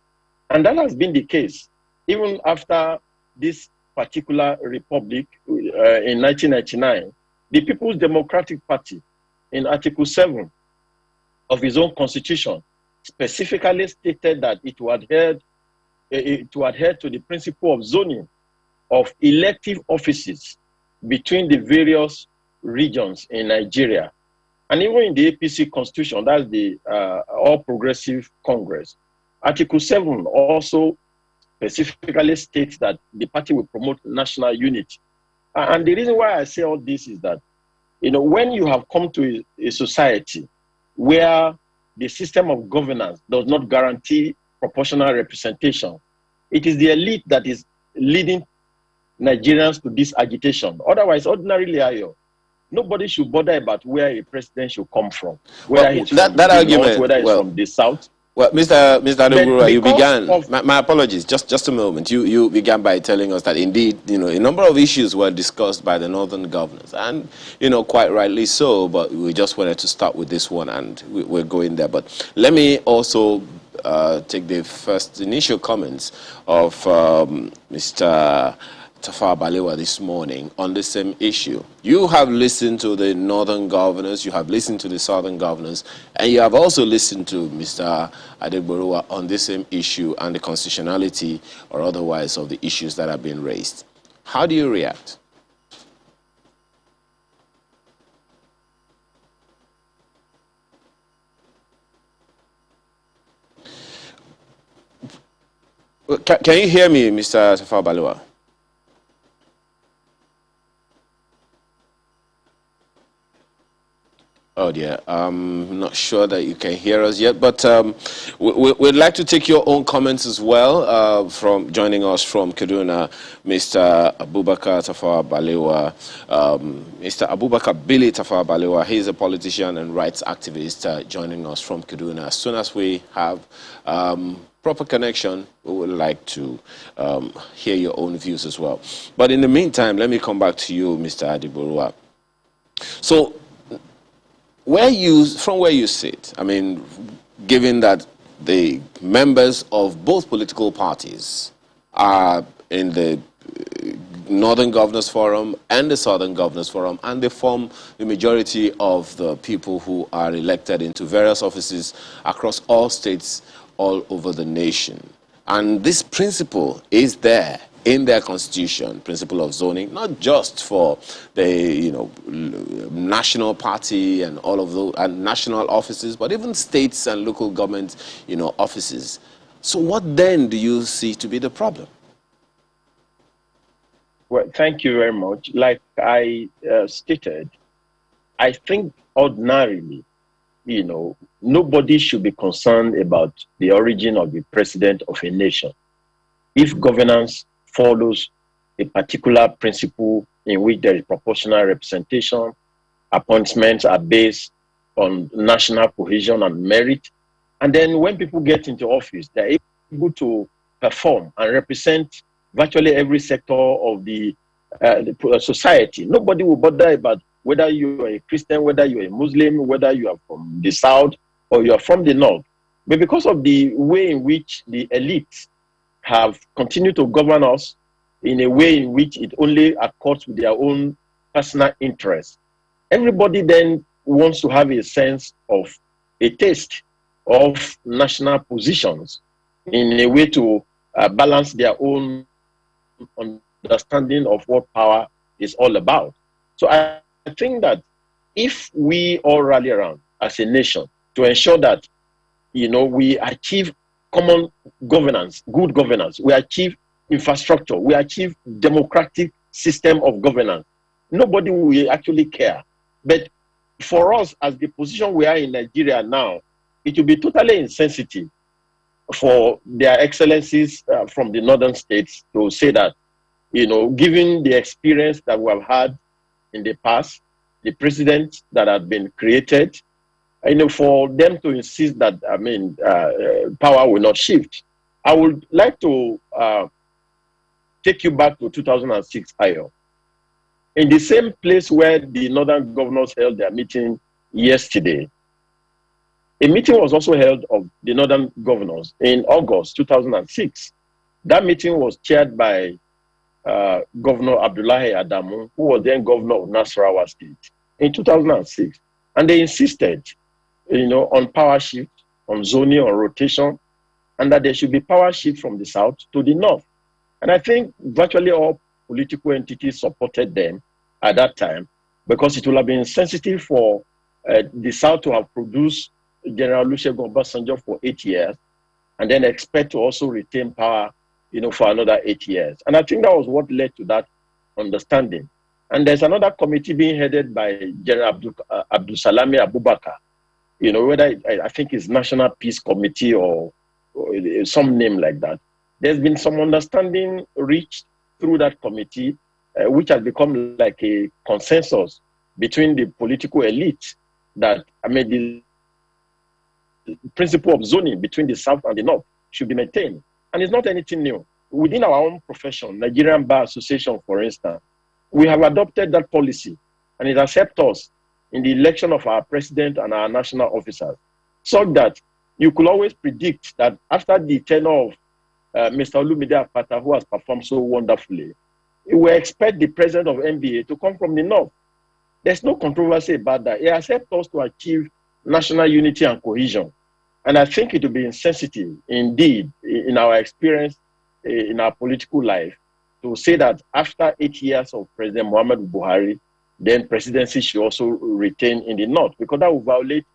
And that has been the case even after this particular republic in 1999. The People's Democratic Party, in Article 7 of its own constitution, specifically stated that it would adhere to the principle of zoning of elective offices between the various regions in Nigeria. And even in the APC constitution, that's the All Progressive Congress, Article 7 also specifically states that the party will promote national unity. And the reason why I say all this is that, when you have come to a society where the system of governance does not guarantee proportional representation, it is the elite that is leading Nigerians to this agitation. Otherwise, ordinarily, nobody should bother about where a president should come from, whether he's from the north, whether he's from the south. Well, Mr. Adegburua, you began, my apologies, just a moment. You began by telling us that indeed, a number of issues were discussed by the northern governors, and, quite rightly so, but we just wanted to start with this one, and we're going there. But let me also take the first initial comments of Mr. Tafawa Balewa this morning on the same issue. You have listened to the northern governors, you have listened to the southern governors, and you have also listened to Mr. Adegburua on the same issue and the constitutionality or otherwise of the issues that have been raised. How do you react? Can you hear me, Mr. Tafawa Balewa? Oh dear, I'm not sure that you can hear us yet, but we'd like to take your own comments as well from joining us from Kaduna, Mr. Abubakar Tafawa Balewa, Mr. Abubakar Billy Tafawa Balewa. He's a politician and rights activist joining us from Kaduna. As soon as we have proper connection, we would like to hear your own views as well. But in the meantime, let me come back to you, Mr. Adegburua. So, from where you sit, I mean, given that the members of both political parties are in the Northern Governors Forum and the Southern Governors Forum, and they form the majority of the people who are elected into various offices across all states all over the nation. And this principle is there in their constitution, principle of zoning, not just for the national party and all of those and national offices, but even states and local government offices. So what then do you see to be the problem? Well, thank you very much. Like I stated, I think ordinarily, nobody should be concerned about the origin of the president of a nation if governance follows a particular principle in which there is proportional representation, appointments are based on national cohesion and merit, and then when people get into office, they're able to perform and represent virtually every sector of the society. Nobody will bother about whether you are a Christian, whether you are a Muslim, whether you are from the south or you are from the north. But because of the way in which the elites have continued to govern us in a way in which it only accords with their own personal interests, everybody then wants to have a sense of a taste of national positions in a way to balance their own understanding of what power is all about. So I think that if we all rally around as a nation to ensure that we achieve common governance, good governance, we achieve infrastructure, we achieve democratic system of governance, nobody will actually care. But for us, as the position we are in Nigeria now, it will be totally insensitive for their excellencies from the northern states to say that, given the experience that we have had in the past, the presidents that have been created, for them to insist that, power will not shift. I would like to take you back to 2006, Ayo. In the same place where the northern governors held their meeting yesterday, a meeting was also held of the northern governors in August 2006. That meeting was chaired by Governor Abdullahi Adamu, who was then governor of Nasarawa State in 2006. And they insisted on power shift, on zoning, on rotation, and that there should be power shift from the south to the north. And I think virtually all political entities supported them. at that time, because it would have been sensitive for the South to have produced General Olusegun Obasanjo for 8 years and then expect to also retain power, for another 8 years. And I think that was what led to that understanding. And there's another committee being headed by General Abdul Salami Abubakar, whether I think it's National Peace Committee or some name like that. There's been some understanding reached through that committee, which has become like a consensus between the political elite that, the principle of zoning between the South and the North should be maintained. And it's not anything new. Within our own profession, Nigerian Bar Association, for instance, we have adopted that policy, and it has helped us in the election of our president and our national officers, so that you could always predict that after the tenure of Mr. Olumide Akpata, who has performed so wonderfully, we expect the president of NBA to come from the North. There's no controversy about that. It has helped us to achieve national unity and cohesion. And I think it will be insensitive, indeed, in our experience, in our political life, to say that after 8 years of President Muhammadu Buhari, then presidency should also retain in the North, because that will violate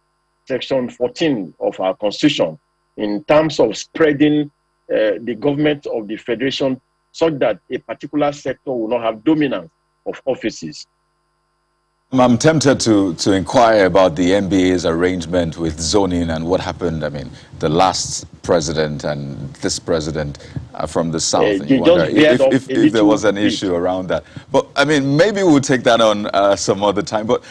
Section 14 of our Constitution in terms of spreading the government of the Federation such that a particular sector will not have dominance of offices. I'm tempted to inquire about the NBA's arrangement with zoning and what happened. The last president and this president are from the South. And you wonder if there was an issue around that. But, maybe we'll take that on some other time. But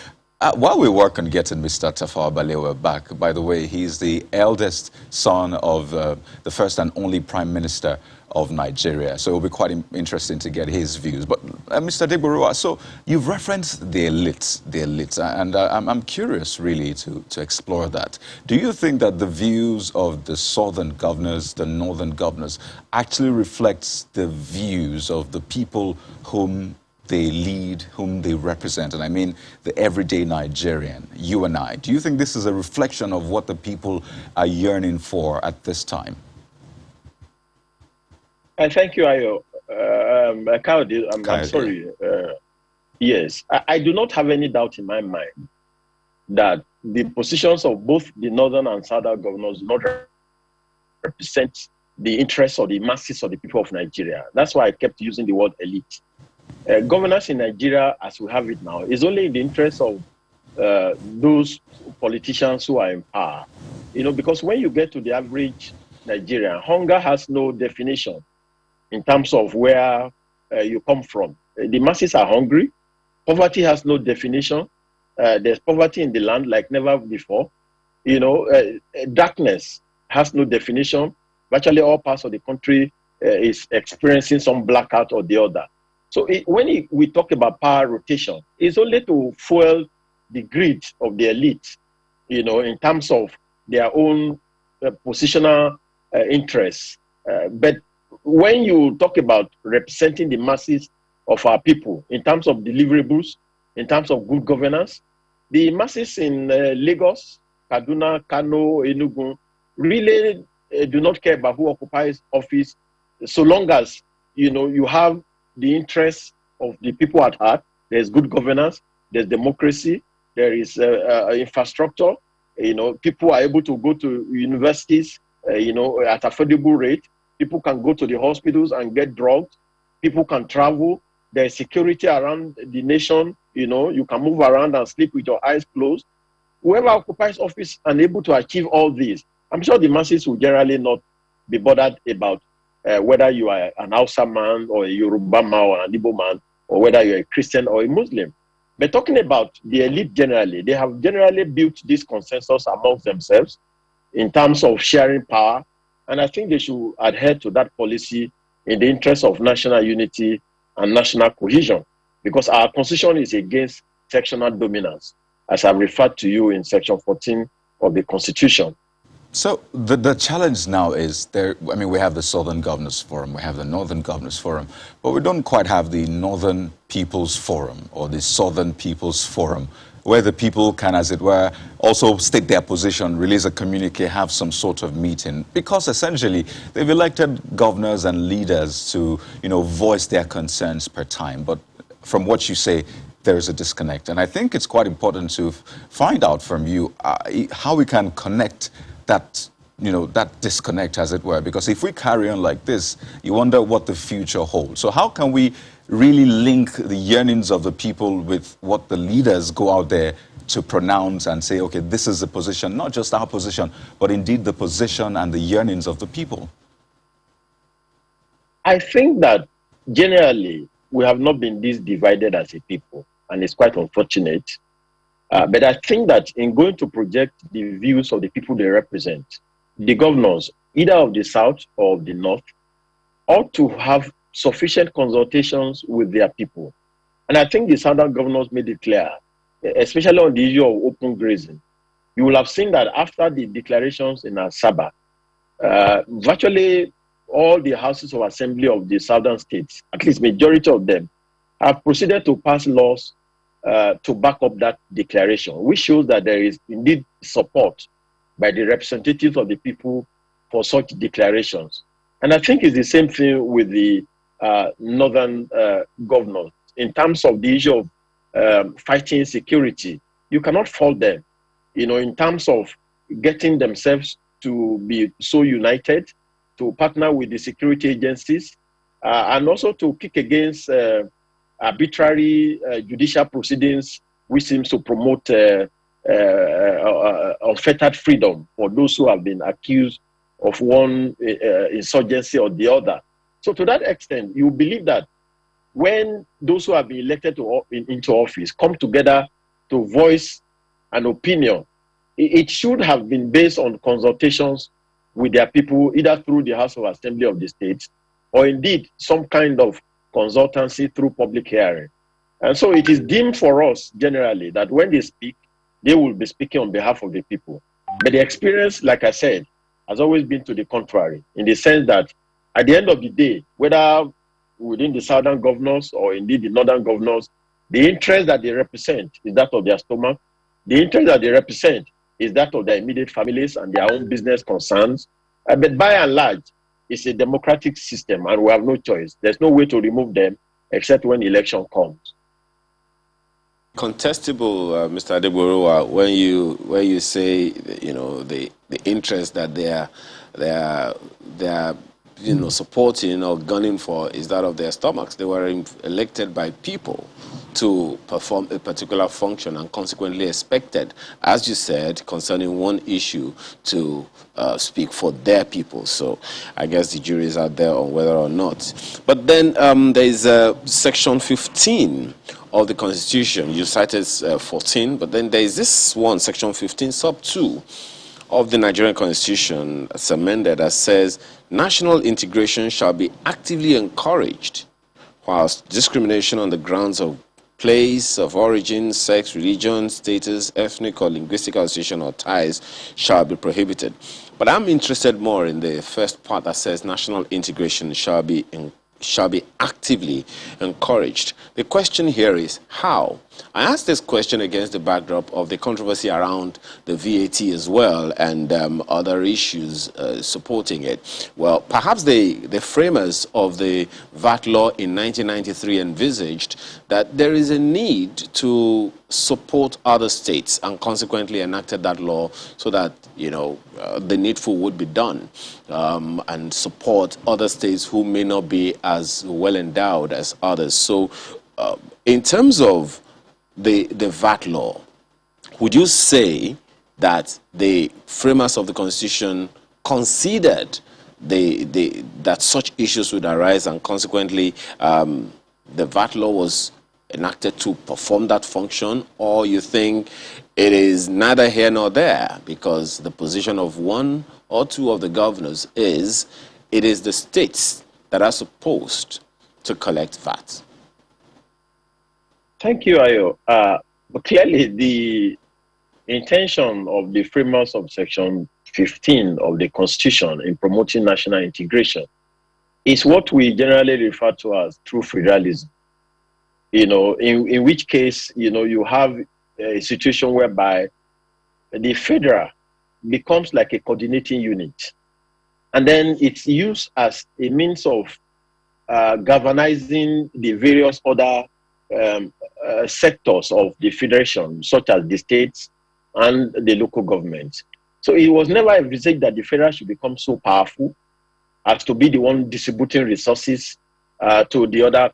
while we work on getting Mr. Tafawa Balewa back, by the way, he's the eldest son of the first and only Prime Minister of Nigeria. So it'll be quite interesting to get his views. But Mr. Degborua, so you've referenced the elites, and I'm curious really to explore that. Do you think that the views of the southern governors, the northern governors, actually reflects the views of the people whom they lead, whom they represent? And I mean the everyday Nigerian, you and I. Do you think this is a reflection of what the people are yearning for at this time? Thank you, Ayo. I'm sorry. Yes, I do not have any doubt in my mind that the positions of both the northern and southern governors do not represent the interests of the masses of the people of Nigeria. That's why I kept using the word elite. Governance in Nigeria, as we have it now, is only in the interest of those politicians who are in power. Because when you get to the average Nigerian, hunger has no definition in terms of where you come from. The masses are hungry. Poverty has no definition. There's poverty in the land like never before. Darkness has no definition. Virtually all parts of the country is experiencing some blackout or the other. So when we talk about power rotation, it's only to fuel the greed of the elite, in terms of their own positional interests. But when you talk about representing the masses of our people in terms of deliverables, in terms of good governance, the masses in Lagos, Kaduna, Kano, Enugu really do not care about who occupies office, so long as you have the interests of the people at heart. There's good governance, there's democracy, there is infrastructure. People are able to go to universities, at affordable rate. People can go to the hospitals and get drugs. People can travel. There's security around the nation. You can move around and sleep with your eyes closed. Whoever occupies office and able to achieve all these, I'm sure the masses will generally not be bothered about whether you are an Hausa man or a Yoruba man or an Igbo man, or whether you're a Christian or a Muslim. But talking about the elite generally, they have generally built this consensus amongst themselves in terms of sharing power. And I think they should adhere to that policy in the interest of national unity and national cohesion, because our constitution is against sectional dominance, as I've referred to you in Section 14 of the Constitution. So the challenge now is we have the Southern Governors Forum, we have the Northern Governors Forum, but we don't quite have the Northern People's Forum or the Southern People's Forum, where the people can, as it were, also state their position, release a communique, have some sort of meeting, because essentially they've elected governors and leaders to, voice their concerns per time. But from what you say, there is a disconnect. And I think it's quite important to find out from you how we can connect that, that disconnect, as it were. Because if we carry on like this, you wonder what the future holds. So how can we really link the yearnings of the people with what the leaders go out there to pronounce and say, okay, this is the position, not just our position, but indeed the position and the yearnings of the people? I think that generally we have not been this divided as a people, and it's quite unfortunate. But I think that in going to project the views of the people they represent, the governors, either of the South or of the North, ought to have sufficient consultations with their people. And I think the Southern governors made it clear, especially on the issue of open grazing. You will have seen that after the declarations in Asaba, virtually all the houses of assembly of the southern states, at least majority of them, have proceeded to pass laws to back up that declaration, which shows that there is indeed support by the representatives of the people for such declarations. And I think it's the same thing with the northern governors. In terms of the issue of fighting insecurity, you cannot fault them. In terms of getting themselves to be so united, to partner with the security agencies, and also to kick against arbitrary judicial proceedings, which seems to promote unfettered freedom for those who have been accused of one insurgency or the other. So to that extent, you believe that when those who have been elected into office come together to voice an opinion, it should have been based on consultations with their people, either through the House of Assembly of the States, or indeed some kind of consultancy through public hearing. And so it is deemed for us generally that when they speak, they will be speaking on behalf of the people. But the experience, like I said, has always been to the contrary, in the sense that at the end of the day, whether within the southern governors or indeed the northern governors, the interest that they represent is that of their stomach. The interest that they represent is that of their immediate families and their own business concerns. But by and large, it's a democratic system and we have no choice. There's no way to remove them except when election comes. Contestable, Mr. Adegborua, when you say, the interest that they are supporting or gunning for is that of their stomachs. They were elected by people to perform a particular function and consequently expected, as you said, concerning one issue, to speak for their people. So I guess the jury is out there on whether or not. But then there is Section 15 of the Constitution. You cited 14, but then there is this one, Section 15, Sub 2 of the Nigerian Constitution, as amended, that says national integration shall be actively encouraged, whilst discrimination on the grounds of place of origin, sex, religion, status, ethnic or linguistic association or ties shall be prohibited. But I'm interested more in the first part that says national integration shall be actively encouraged. The question here is how? I asked this question against the backdrop of the controversy around the VAT as well and other issues supporting it. Well, perhaps the framers of the VAT law in 1993 envisaged that there is a need to support other states and consequently enacted that law so that, the needful would be done and support other states who may not be as well endowed as others. So in terms of the VAT law, would you say that the framers of the Constitution considered that such issues would arise and consequently the VAT law was enacted to perform that function, or you think it is neither here nor there because the position of one or two of the governors is it is the states that are supposed to collect VAT? Thank you, Ayo. But clearly, the intention of the framers of Section 15 of the Constitution in promoting national integration is what we generally refer to as true federalism. In which case, you have a situation whereby the federal becomes like a coordinating unit. And then it's used as a means of galvanizing the various other sectors of the federation, such as the states and the local governments. So it was never envisaged that the federal should become so powerful as to be the one distributing resources to the other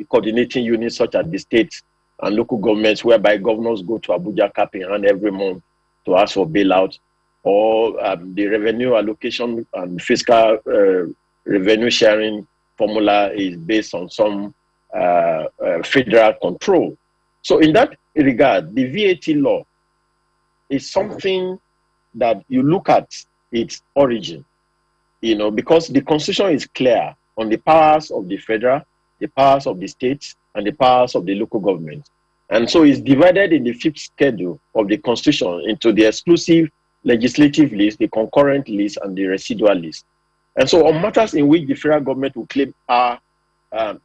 coordinating units, such as the states and local governments, whereby governors go to Abuja cap in hand every month to ask for bailout, or the revenue allocation and fiscal revenue sharing formula is based on some federal control. So in that regard, the VAT law is something that you look at its origin, because the Constitution is clear on the powers of the federal, the powers of the states, and the powers of the local government. And so it's divided in the fifth schedule of the Constitution into the exclusive legislative list, the concurrent list, and the residual list. And so on matters in which the federal government will claim power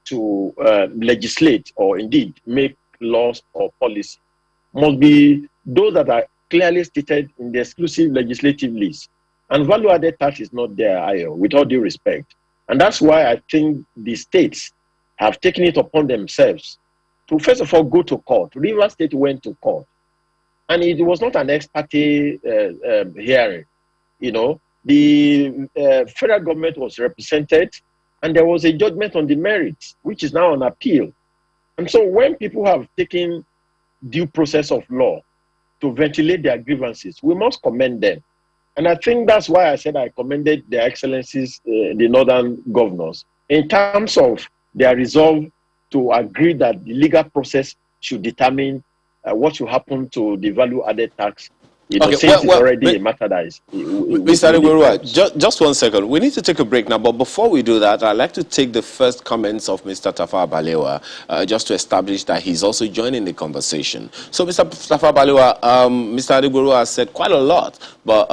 to legislate or indeed make laws or policy, must be those that are clearly stated in the exclusive legislative list. And value-added tax is not there, with all due respect. And that's why I think the states have taken it upon themselves to, first of all, go to court. Rivers State went to court. And it was not an ex parte hearing. The federal government was represented, and there was a judgment on the merits, which is now on appeal. And so when people have taken due process of law to ventilate their grievances, we must commend them. And I think that's why I said I commended their excellencies, the northern governors, in terms of their resolve to agree that the legal process should determine what should happen to the value-added tax. Since it's already a matter that is... Mr. Adegborua, just 1 second. We need to take a break now, but before we do that, I'd like to take the first comments of Mr. Tafawa Balewa, just to establish that he's also joining the conversation. So, Mr. Tafawa Balewa, Mr. Adegborua has said quite a lot, but,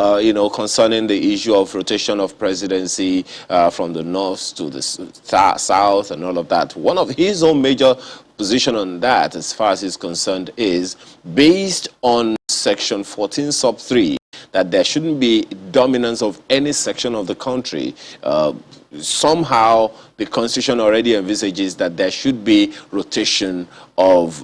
concerning the issue of rotation of presidency from the north to the south and all of that. One of his own major position on that, as far as he's concerned, is based on Section 14 sub 3, that there shouldn't be dominance of any section of the country. Somehow the Constitution already envisages that there should be rotation of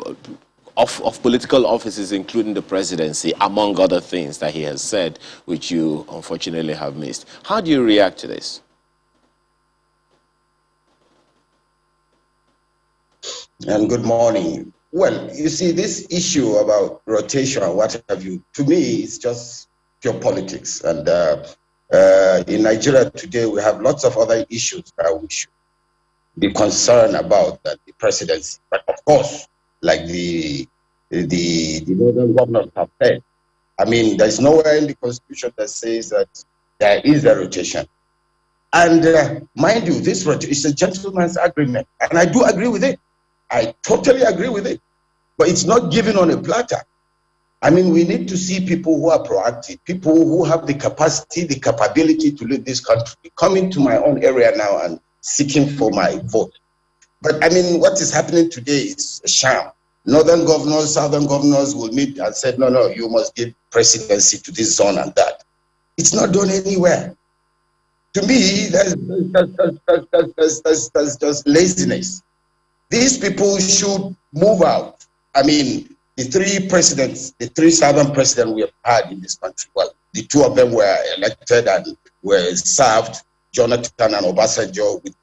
political offices, including the presidency, among other things that he has said, which you unfortunately have missed. How do you react to this? And good morning. Well, you see, this issue about rotation or what have you, to me, it's just pure politics. And in Nigeria today, we have lots of other issues that we should be concerned about, that the presidency. But of course, like the northern governors have said, I mean, there's nowhere in the Constitution that says that there is a rotation. And mind you, this rotation is a gentleman's agreement, and I do agree with it. I totally agree with it, but it's not given on a platter. I mean, we need to see people who are proactive, people who have the capacity, the capability to lead this country, coming to my own area now and seeking for my vote. But I mean, what is happening today is a sham. Northern governors, southern governors will meet and say, no, you must give presidency to this zone and that. It's not done anywhere. To me, that's just laziness. These people should move out. I mean, the three southern presidents we have had in this country, well, the two of them were elected and were served, Jonathan and Obasanjo, with,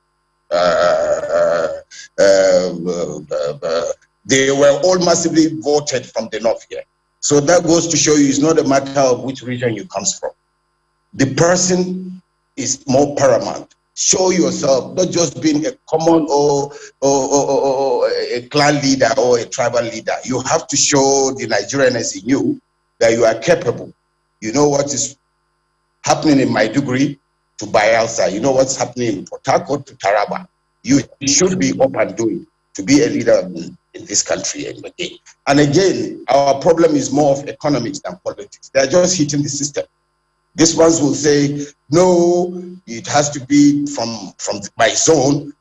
they were all massively voted from the north here. So that goes to show you it's not a matter of which region you comes from. The person is more paramount. Show yourself, not just being a common or a clan leader or a tribal leader. You have to show the Nigerians in you that you are capable. You know what is happening in Maiduguri to Bayelsa. You know what's happening in Port Harcourt to Taraba. You should be up and doing to be a leader in this country. And again, our problem is more of economics than politics. They're just hitting the system. These ones will say, no, it has to be from my zone.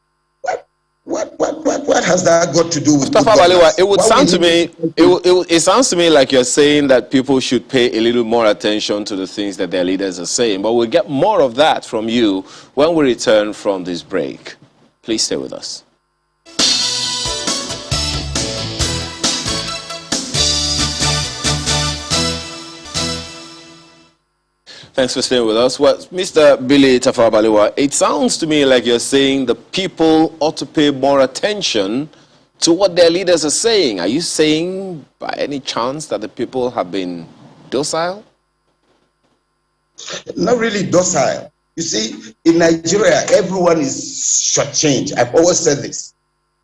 What has that got to do with Mustafa Balewa, it would sound to me, it sounds to me like you're saying that people should pay a little more attention to the things that their leaders are saying. But we'll get more of that from you when we return from this break. Please stay with us. Thanks for staying with us. Well, Mr. Billy Tafawa-Balewa, it sounds to me like you're saying the people ought to pay more attention to what their leaders are saying. Are you saying by any chance that the people have been docile? Not really docile. You see, in Nigeria, everyone is shortchanged. I've always said this.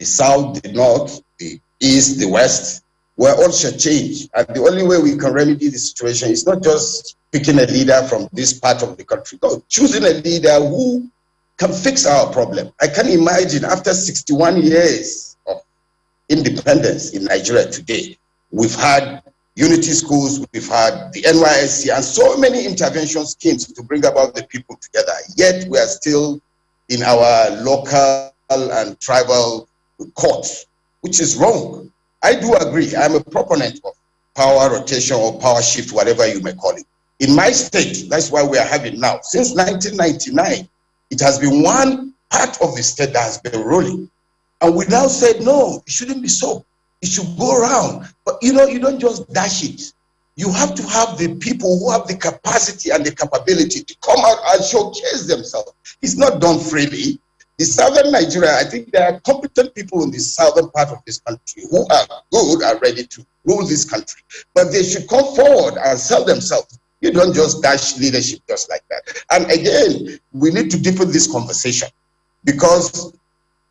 The South, the North, the East, the West, we're all shortchanged. And the only way we can remedy the situation is not just picking a leader from this part of the country. No, choosing a leader who can fix our problem. I can imagine after 61 years of independence in Nigeria today, we've had unity schools, we've had the NYSC, and so many intervention schemes to bring about the people together. Yet we are still in our local and tribal courts, which is wrong. I do agree. I'm a proponent of power rotation or power shift, whatever you may call it. In my state, that's why we are having now. Since 1999, it has been one part of the state that has been ruling. And we now said, no, it shouldn't be so. It should go around. But you know, you don't just dash it. You have to have the people who have the capacity and the capability to come out and showcase themselves. It's not done freely. The southern Nigeria, I think there are competent people in the southern part of this country who are good and ready to rule this country. But they should come forward and sell themselves. You don't just dash leadership just like that. And again, we need to deepen this conversation because,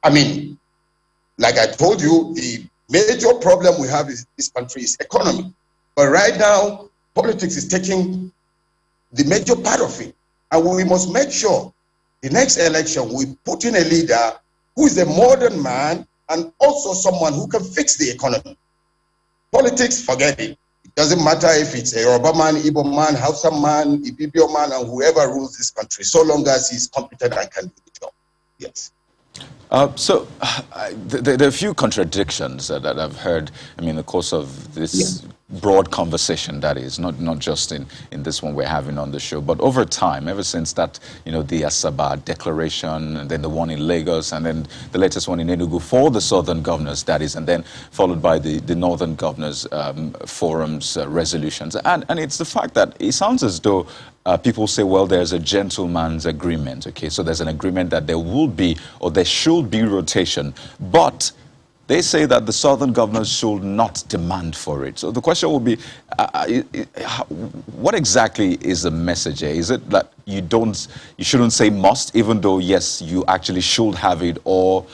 I mean, like I told you, the major problem we have in this country is economy. But right now, politics is taking the major part of it. And we must make sure the next election we put in a leader who is a modern man and also someone who can fix the economy. Politics, forget it. It doesn't matter if it's a Yoruba man, Igbo man, Hausa man, Ibibio man, and whoever rules this country, so long as he's competent and can do the job. Yes. There are a few contradictions that I've heard, I mean, in the course of this broad conversation, that is, not just in this one we're having on the show, but over time, ever since that, you know, the Asaba declaration, and then the one in Lagos, and then the latest one in Enugu for the southern governors, that is, and then followed by the northern governors forums, resolutions. And it's the fact that it sounds as though people say, well, there's a gentleman's agreement, okay? So there's an agreement that there will be, or there should be rotation, but they say that the southern governors should not demand for it. So the question will be, what exactly is the message here? Is it that you shouldn't say must, even though, yes, you actually should have it, or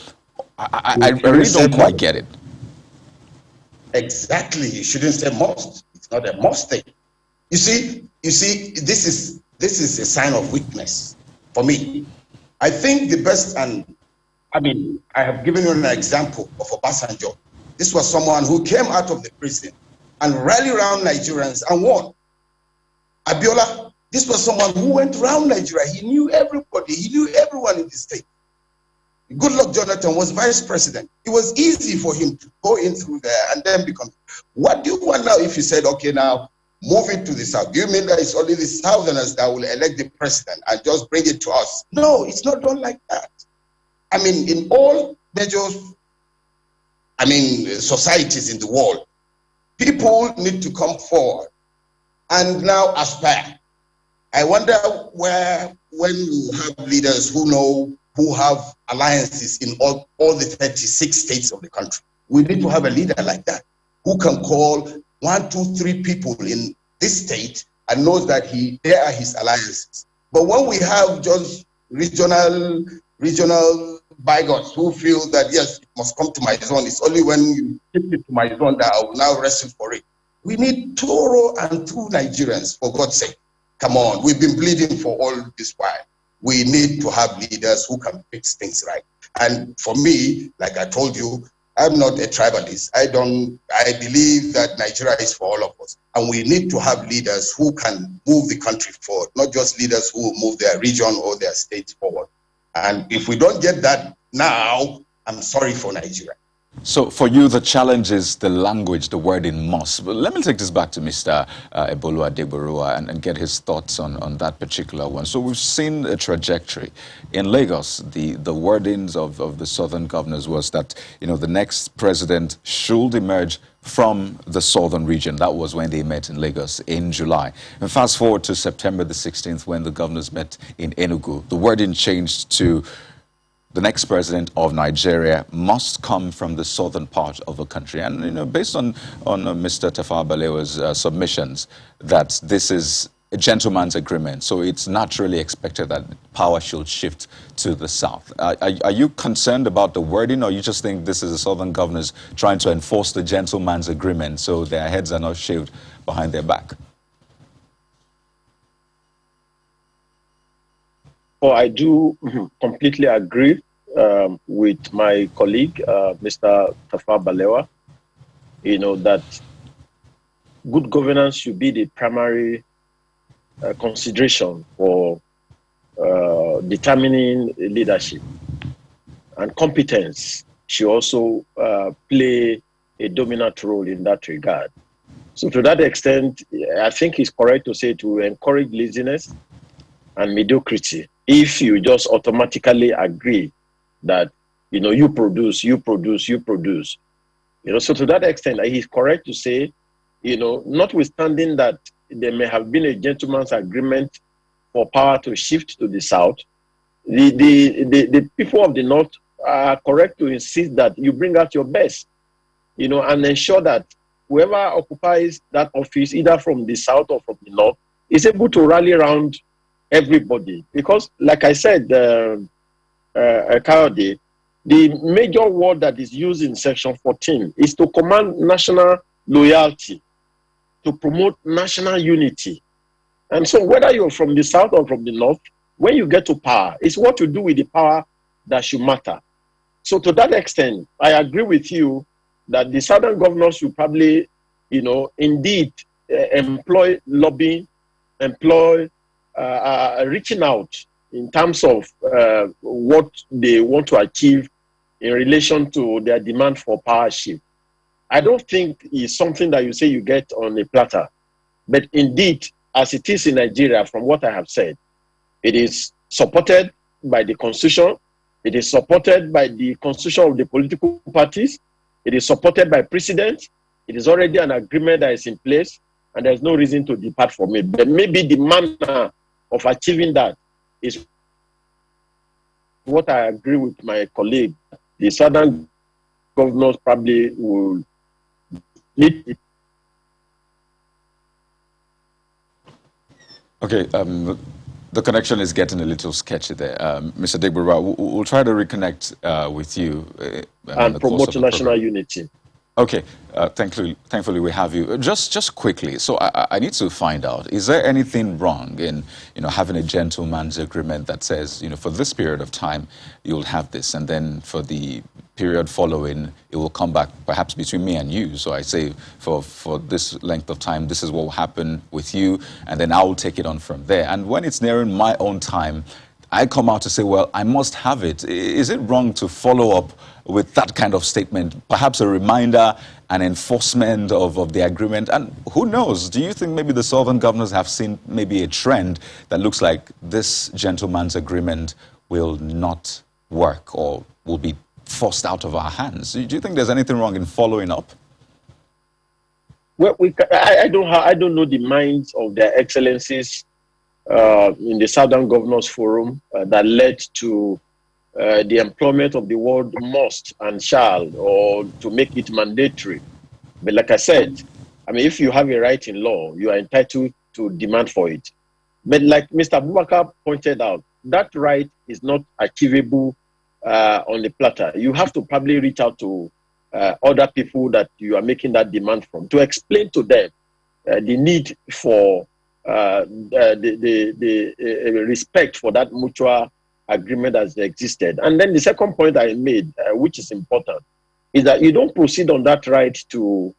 I really don't quite get it. Exactly, you shouldn't say must. It's not a must thing. You see, this is a sign of weakness for me. I think the best, and I mean, I have given you an example of Obasanjo. This was someone who came out of the prison and rallied around Nigerians and won. Abiola, this was someone who went around Nigeria. He knew everybody. He knew everyone in the state. Goodluck Jonathan was vice president. It was easy for him to go in through there and then become. What do you want now if you said, okay, now move it to the south? Do you mean that it's only the southerners that will elect the president and just bring it to us? No, it's not done like that. I mean, in all major, societies in the world, people need to come forward and now aspire. I wonder when you have leaders who have alliances in all the 36 states of the country. We need to have a leader like that who can call 1, 2, 3 people in this state and knows that they are his alliances. But when we have just regional bygones who feel that, yes, it must come to my zone, it's only when you keep it to my zone that I will now wrestle for it. We need thorough and true Nigerians, for God's sake. Come on, we've been bleeding for all this while. We need to have leaders who can fix things right. And for me, like I told you, I'm not a tribalist. I believe that Nigeria is for all of us. And we need to have leaders who can move the country forward, not just leaders who will move their region or their state forward. And if we don't get that now, I'm sorry for Nigeria. So for you, the challenge is the language, the wording must. But let me take this back to Mr. Ebolu Adegborua and get his thoughts on that particular one. So we've seen a trajectory. In Lagos, the wordings of the southern governors was that, you know, the next president should emerge from the southern region. That was when they met in Lagos in July. And fast forward to September the 16th when the governors met in Enugu. The wording changed to the next president of Nigeria must come from the southern part of the country. And, you know, based on Mr. Tafawa Balewa's submissions, that this is a gentleman's agreement. So it's naturally expected that power should shift to the south. Are you concerned about the wording, or you just think this is the southern governors trying to enforce the gentleman's agreement so their heads are not shaved behind their back? Well, I do completely agree with my colleague, Mr. Tafawa Balewa, you know, that good governance should be the primary consideration for determining leadership. And competence should also play a dominant role in that regard. So to that extent, I think it's correct to say to encourage laziness and mediocrity if you just automatically agree that, you know, you produce. You know, so to that extent, it's correct to say, you know, notwithstanding that there may have been a gentleman's agreement for power to shift to the south, the people of the north are correct to insist that you bring out your best, you know, and ensure that whoever occupies that office, either from the south or from the north, is able to rally around everybody. Because, like I said, Kayode, the major word that is used in Section 14 is to command national loyalty, to promote national unity. And so whether you're from the south or from the north, when you get to power, it's what you do with the power that should matter. So to that extent, I agree with you that the southern governors should probably, you know, indeed employ lobbying, employ reaching out in terms of what they want to achieve in relation to their demand for power shift. I don't think it's something that you say you get on a platter. But indeed, as it is in Nigeria, from what I have said, it is supported by the Constitution. It is supported by the Constitution of the political parties. It is supported by precedent. It is already an agreement that is in place, and there's no reason to depart from it. But maybe the manner of achieving that is what I agree with my colleague. The southern governors probably will need it. Okay, the connection is getting a little sketchy there. Mr. Adegborua, we'll try to reconnect with you. And promote national unity. Okay, thankfully we have you. Just quickly, so I need to find out, is there anything wrong in, you know, having a gentleman's agreement that says, you know, for this period of time, you'll have this, and then for the period following, it will come back perhaps between me and you. So I say, for this length of time, this is what will happen with you, and then I will take it on from there. And when it's nearing my own time, I come out to say, well, I must have it. Is it wrong to follow up with that kind of statement? Perhaps a reminder, an enforcement of the agreement. And who knows, do you think maybe the southern governors have seen maybe a trend that looks like this gentleman's agreement will not work or will be forced out of our hands? Do you think there's anything wrong in following up? Well, I don't know the minds of their excellencies in the Southern Governors Forum that led to the employment of the word must and shall, or to make it mandatory. But like I said, I mean, if you have a right in law, you are entitled to demand for it. But like Mr. Abubakar pointed out, that right is not achievable on the platter. You have to probably reach out to other people that you are making that demand from to explain to them the need for the respect for that mutual agreement as existed. And then the second point I made, which is important, is that you don't proceed on that right to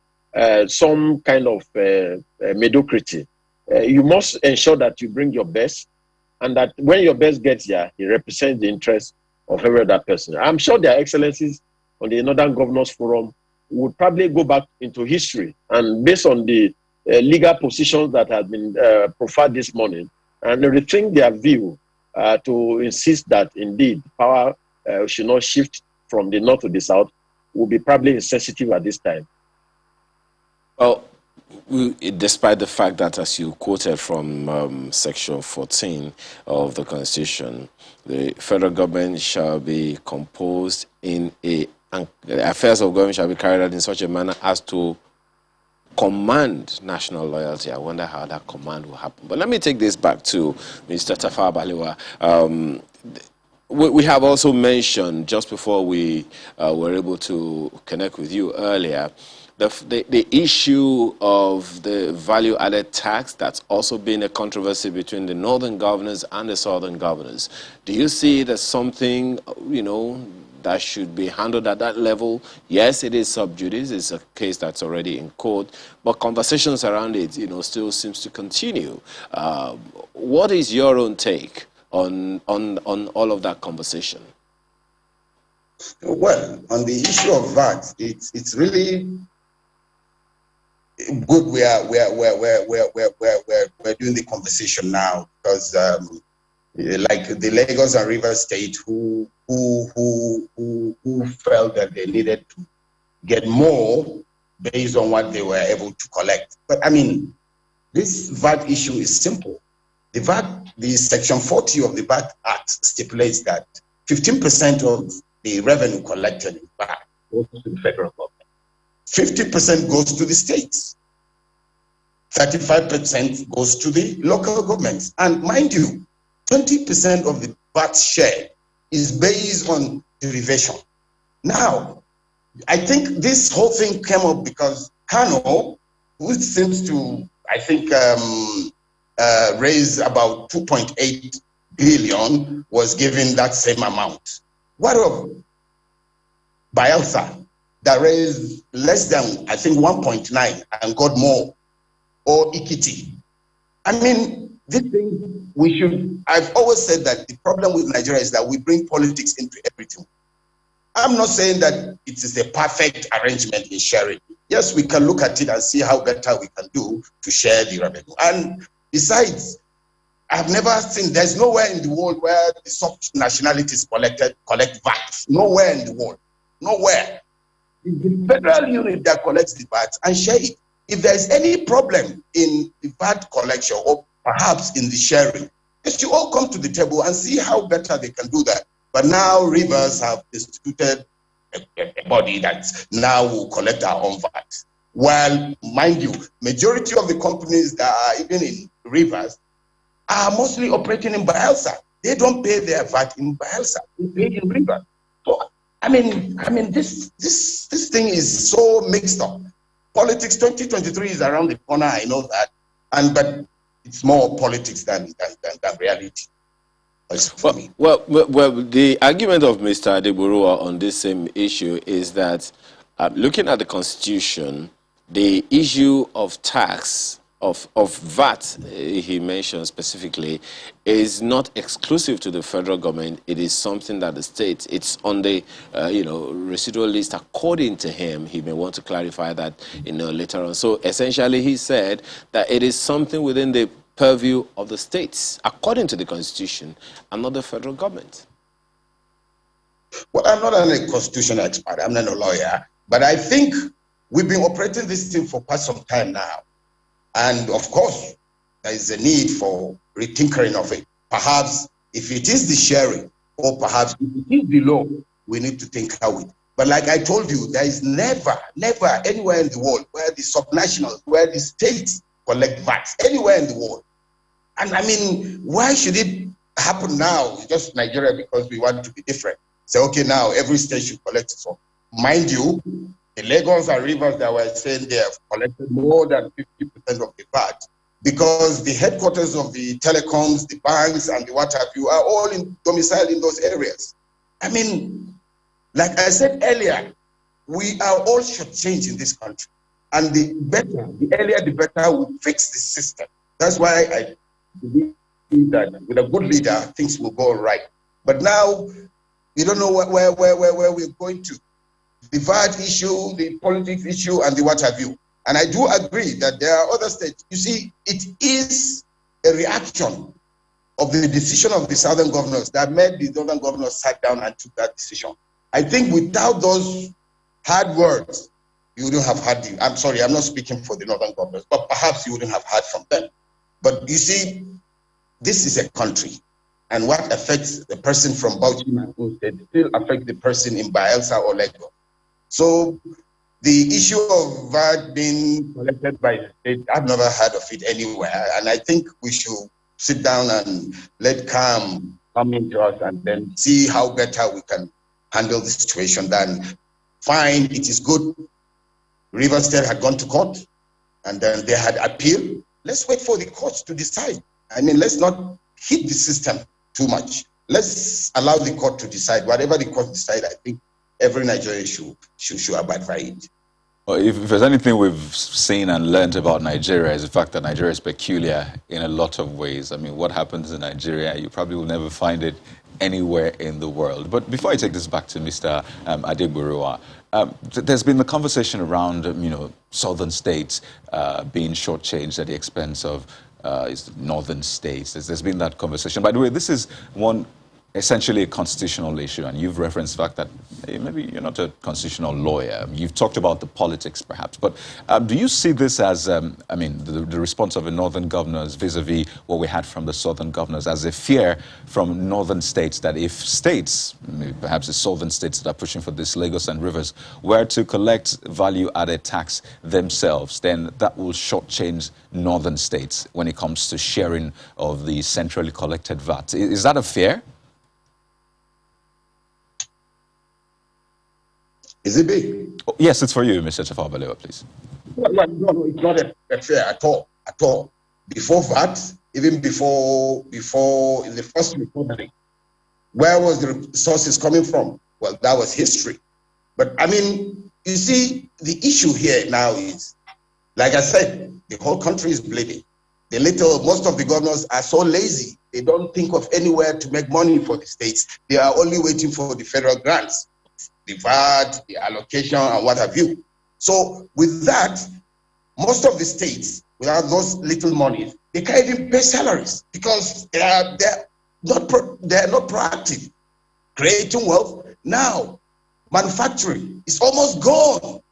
some kind of mediocrity. You must ensure that you bring your best, and that when your best gets there, it represents the interest of every other person. I'm sure their excellencies on the Northern Governors Forum would probably go back into history and based on the legal positions that have been profiled this morning and rethink their view to insist that indeed power should not shift from the north to the south will be probably insensitive at this time. Well, despite the fact that, as you quoted from Section 14 of the Constitution, the federal government shall be composed in the affairs of government shall be carried out in such a manner as to command national loyalty. I wonder how that command will happen. But let me take this back to Mr. Tafawa Balewa. We have also mentioned, just before we were able to connect with you earlier, the issue of the value-added tax. That's also been a controversy between the northern governors and the southern governors. Do you see there's something, that should be handled at that level? Yes, it is sub judice. It's a case that's already in court, but conversations around it, still seems to continue. What is your own take on all of that conversation? Well, on the issue of VAT, it's really good we're doing the conversation now, because like the Lagos and Rivers State who felt that they needed to get more based on what they were able to collect. But I mean, this VAT issue is simple. The Section 40 of the VAT Act stipulates that 15% of the revenue collected in VAT goes to the federal government. 50% goes to the states. 35% goes to the local governments. And mind you, 20% of the VAT share is based on derivation. Now, I think this whole thing came up because Kano, who seems to, I think, raise about 2.8 billion, was given that same amount. What of Bayelsa, that raised less than, I think, 1.9 and got more, or Ikiti? I mean, this thing we should, I've always said that the problem with Nigeria is that we bring politics into everything. I'm not saying that it is a perfect arrangement in sharing. Yes, we can look at it and see how better we can do to share the revenue. And besides, I've never seen, there's nowhere in the world where the sub-nationalities collect VAT. Nowhere in the world. Nowhere. It's the federal unit that collects the VAT and share it. If there's any problem in the VAT collection or perhaps in the sharing, they should all come to the table and see how better they can do that. But now Rivers have instituted a body that now will collect our own VAT. While, mind you, majority of the companies that are even in Rivers are mostly operating in Bayelsa. They don't pay their VAT in Bayelsa. They pay in Rivers. So, I mean, this thing is so mixed up. Politics 2023 is around the corner. I know that, but it's more politics than reality. Well, the argument of Mr. Adeburua on this same issue is that looking at the Constitution, the issue of tax, of VAT, he mentioned specifically, is not exclusive to the federal government. It is something that the state, it's on the residual list according to him. He may want to clarify that later on. So essentially he said that it is something within the purview of the states, according to the Constitution, and not the federal government. Well, I'm not a constitutional expert. I'm not a lawyer. But I think we've been operating this thing for quite some time now. And of course, there is a need for retinkering of it. Perhaps if it is the sharing, or perhaps if it is the law, we need to think how it. But like I told you, there is never anywhere in the world where the subnationals, where the states collect VAT, anywhere in the world. And I mean, why should it happen now? It's just Nigeria because we want to be different. Say, okay, now every state should collect it. So, mind you, the Lagos and Rivers that were saying they have collected more than 50% of the VAT because the headquarters of the telecoms, the banks, and the what have you are all domiciled in those areas. I mean, like I said earlier, we are all shortchanged in this country. And the earlier the better we fix the system. That's why I believe that with a good leader, things will go right. But now, we don't know where we're going to. the VAT issue, the politics issue, and the what have you. And I do agree that there are other states. You see, it is a reaction of the decision of the southern governors that made the northern governors sat down and took that decision. I think without those hard words, you wouldn't have had the, I'm sorry, I'm not speaking for the northern governors, but perhaps you wouldn't have heard from them. But you see, this is a country, and what affects the person from Bauchi still affects the person in Bayelsa or Lagos. So the issue of VAT being collected by the state, I've never heard of it anywhere, and I think we should sit down and let calm come into us and then see how better we can handle the situation. Then fine, it is good. Rivers State had gone to court and then they had appealed. Let's wait for the courts to decide. I mean, let's not hit the system too much. Let's allow the court to decide. Whatever the court decide, I think every Nigerian should abide by it. Well, if there's anything we've seen and learned about Nigeria is the fact that Nigeria is peculiar in a lot of ways. I mean, what happens in Nigeria, you probably will never find it anywhere in the world. But before I take this back to Mr. Adegburuwa, there's been the conversation around, southern states being shortchanged at the expense of northern states. There's been that conversation. By the way, this is one essentially a constitutional issue, and you've referenced the fact that maybe you're not a constitutional lawyer. You've talked about the politics, perhaps, but do you see this as, the response of the northern governors vis-a-vis what we had from the southern governors as a fear from northern states that if states, maybe perhaps the southern states that are pushing for this, Lagos and Rivers, were to collect value-added tax themselves, then that will shortchange northern states when it comes to sharing of the centrally collected VAT. Is that a fear? Is it big? Oh, yes, it's for you, Mr. Tafawa Balewa, please. No, it's not a fair at all. Before VAT, even before in the first republic, where was the resources coming from? Well, that was history. But I mean, you see, the issue here now is, like I said, the whole country is bleeding. Most of the governors are so lazy. They don't think of anywhere to make money for the states. They are only waiting for the federal grants, the VAT, the allocation, and what have you. So with that, most of the states, without those little monies, they can't even pay salaries because they're not proactive. Creating wealth now, manufacturing is almost gone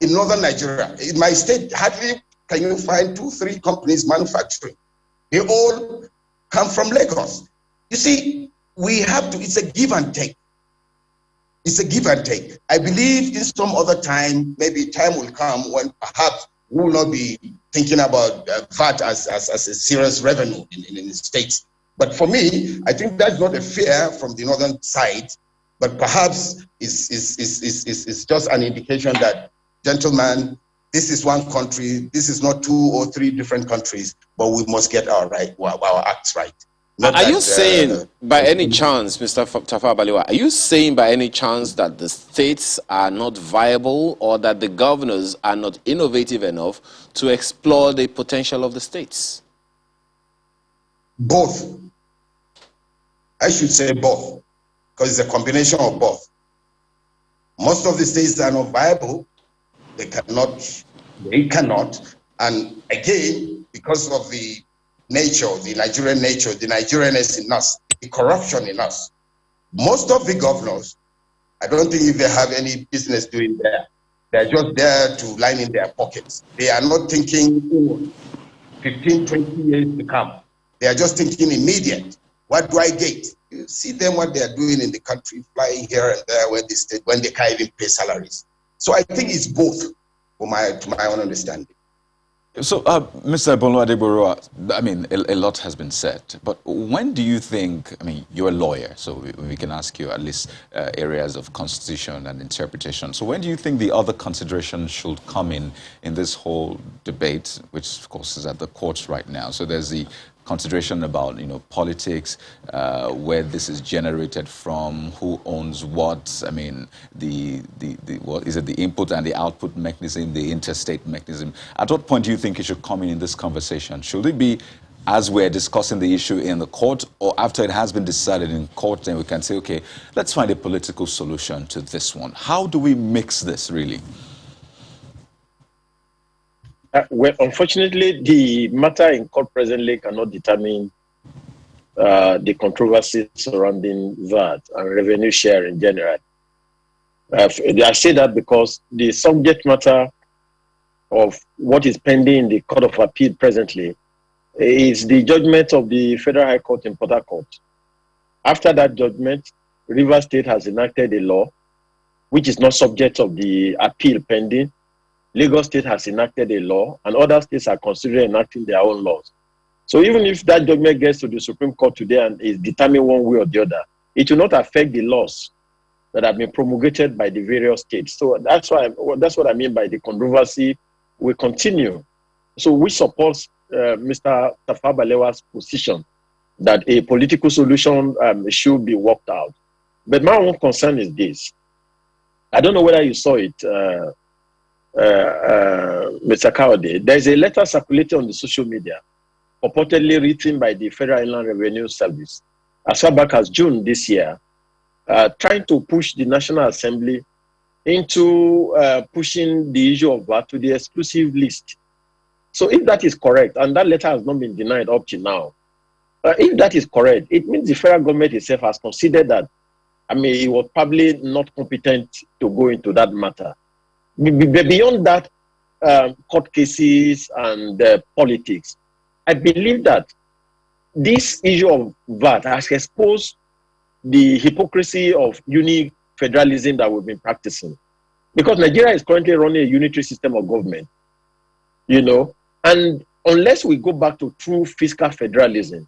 in northern Nigeria. In my state, hardly can you find 2-3 companies manufacturing. They all come from Lagos. You see, we have to. It's a give and take. It's a give and take. I believe in some other time, maybe time will come when perhaps we will not be thinking about VAT as a serious revenue in the states. But for me, I think that's not a fear from the northern side, but perhaps it's just an indication that, gentlemen, this is one country, this is not 2 or 3 different countries, but we must get our acts right. Are you saying, by any chance, Mr. Tafawa Balewa, are you saying by any chance that the states are not viable or that the governors are not innovative enough to explore the potential of the states? Both. I should say both, because it's a combination of both. Most of the states are not viable. They cannot. And again, because of the nature, the Nigerianness in us, the corruption in us. Most of the governors, I don't think if they have any business doing there. They're just there to line in their pockets. They are not thinking 15, 20 years to come. They are just thinking immediate. What do I get? You see them, what they are doing in the country, flying here and there when they can't even pay salaries. So I think it's both, to my own understanding. So, Mr. Adegburuwa, I mean, a lot has been said, but when do you think, I mean, you're a lawyer, so we can ask you at least areas of constitution and interpretation. So when do you think the other considerations should come in this whole debate, which of course is at the courts right now? So there's the consideration about, politics, where this is generated from, who owns what. I mean, what is it, the input and the output mechanism, the interstate mechanism. At what point do you think it should come in this conversation? Should it be as we're discussing the issue in the court, or after it has been decided in court, then we can say, okay, let's find a political solution to this one? How do we mix this, really? Well, unfortunately, the matter in court presently cannot determine the controversies surrounding VAT and revenue share in general. I say that because the subject matter of what is pending in the Court of Appeal presently is the judgment of the Federal High Court in Port Harcourt. After that judgment, Rivers State has enacted a law which is not subject of the appeal pending. Lagos State has enacted a law, and other states are considering enacting their own laws. So even if that judgment gets to the Supreme Court today and is determined one way or the other, it will not affect the laws that have been promulgated by the various states. So that's what I mean by the controversy will continue. So we support Mr. Tafawa Balewa's position that a political solution should be worked out. But my own concern is this. I don't know whether you saw it, Mr. Kawade. There's a letter circulating on the social media, purportedly written by the Federal Inland Revenue Service, as far back as June this year, trying to push the National Assembly into pushing the issue of VAT to the exclusive list. So if that is correct, and that letter has not been denied up to now, if that is correct, it means the federal government itself has considered that, it was probably not competent to go into that matter. Beyond that, court cases and politics, I believe that this issue of VAT has exposed the hypocrisy of unique federalism that we've been practicing. Because Nigeria is currently running a unitary system of government, and unless we go back to true fiscal federalism,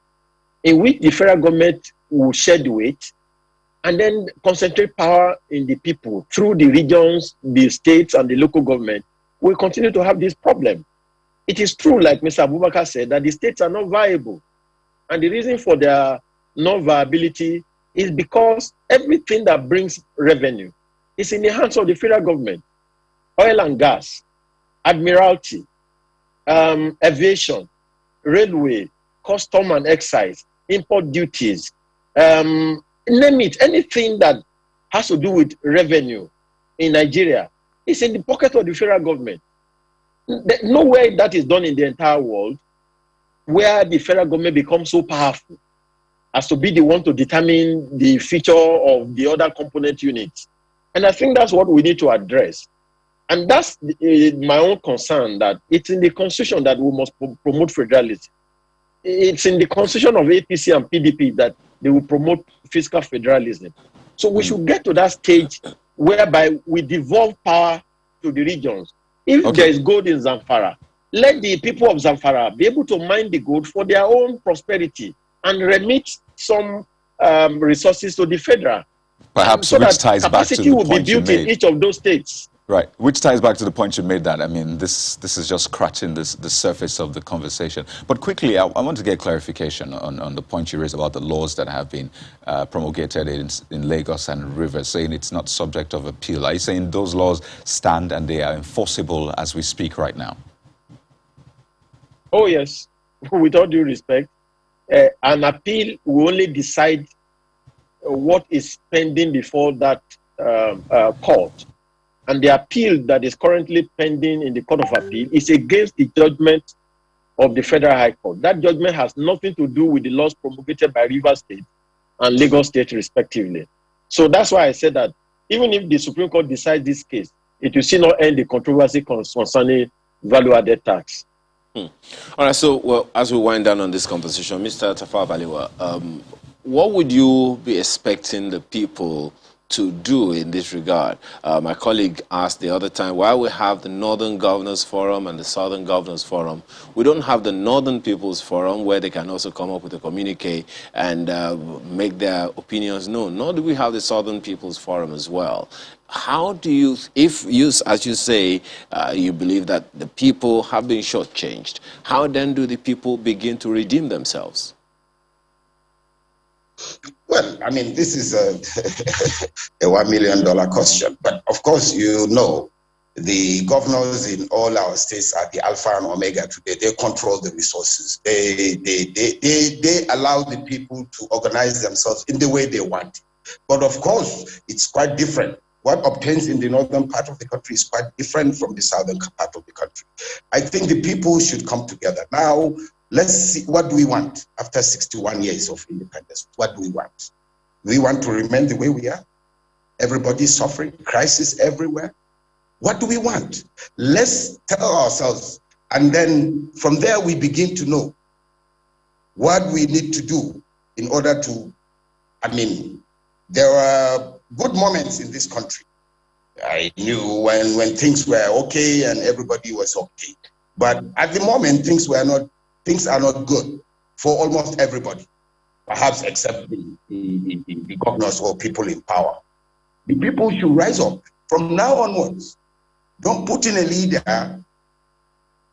in which the federal government will share the weight and then concentrate power in the people through the regions, the states, and the local government, we'll continue to have this problem. It is true, like Mr. Abubakar said, that the states are not viable. And the reason for their non-viability is because everything that brings revenue is in the hands of the federal government. Oil and gas, admiralty, aviation, railway, custom and excise, import duties, name it, anything that has to do with revenue in Nigeria is in the pocket of the federal government. Nowhere that is done in the entire world where the federal government becomes so powerful as to be the one to determine the future of the other component units. And I think that's what we need to address. And that's my own concern, that it's in the constitution that we must promote federalism. It's in the constitution of APC and PDP that they will promote fiscal federalism. So we should get to that stage whereby we devolve power to the regions. If there is gold in Zamfara, let the people of Zamfara be able to mine the gold for their own prosperity and remit some resources to the federal. Perhaps so which that ties back to capacity the will be point you built in made. each of those states. Right, which ties back to the point you made that, this is just scratching the surface of the conversation. But quickly, I want to get clarification on the point you raised about the laws that have been promulgated in Lagos and Rivers, saying it's not subject of appeal. Are you saying those laws stand and they are enforceable as we speak right now? Oh, yes. With all due respect, an appeal will only decide what is pending before that court. And the appeal that is currently pending in the Court of Appeal is against the judgment of the Federal High Court. That judgment has nothing to do with the laws promulgated by Rivers State and Lagos State, respectively. So that's why I said that even if the Supreme Court decides this case, it will still not end the controversy concerning value-added tax. All right, so as we wind down on this conversation, Mr. Tafawa Balewa, what would you be expecting the people to do in this regard? My colleague asked the other time, why we have the Northern Governors Forum and the Southern Governors Forum, we don't have the Northern People's Forum where they can also come up with a communique and make their opinions known, nor do we have the Southern People's Forum as well. How do you, if you, as you say, you believe that the people have been shortchanged, how then do the people begin to redeem themselves? Well, this is a $1 million question. But of course, The governors in all our states are the alpha and omega today. They control the resources. They allow the people to organize themselves in the way they want. But of course, it's quite different. What obtains in the northern part of the country is quite different from the southern part of the country. I think the people should come together. Now, let's see, what do we want after 61 years of independence? What do we want? We want to remain the way we are. Everybody's suffering, crisis everywhere. What do we want? Let's tell ourselves, and then from there we begin to know what we need to do in order to, there were good moments in this country. I knew when things were okay and everybody was okay. But at the moment, things are not good for almost everybody, perhaps except the governors or people in power. The people should rise up from now onwards. Don't put in a leader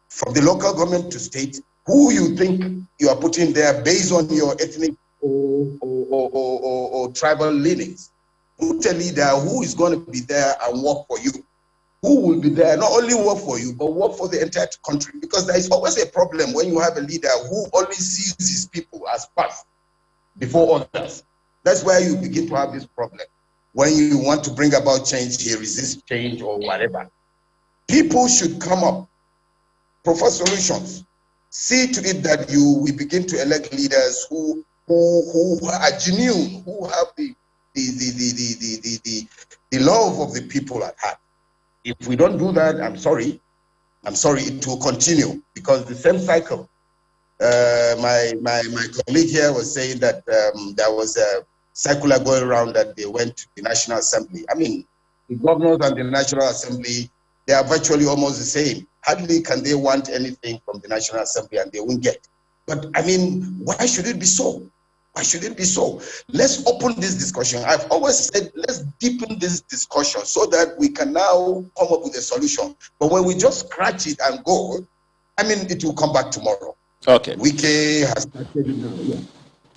from the local government to state who you think you are putting there based on your ethnic or tribal leanings. Put a leader who is going to be there and work for you. Who will be there, not only work for you, but work for the entire country. Because there is always a problem when you have a leader who only sees his people as past before others. That's where you begin to have this problem. When you want to bring about change, he resists change or whatever. People should come up, propose solutions. See to it that we begin to elect leaders who are genuine, who have the love of the people at heart. If we don't do that, I'm sorry, it will continue because the same cycle. My colleague here was saying that there was a circular going around that they went to the National Assembly. The governors and the National Assembly, they are virtually almost the same. Hardly can they want anything from the National Assembly and they won't get. But why should it be so? Why should it be so? Let's open this discussion. I've always said, let's deepen this discussion so that we can now come up with a solution. But when we just scratch it and go, it will come back tomorrow. Okay. Wiki has started now. Yeah.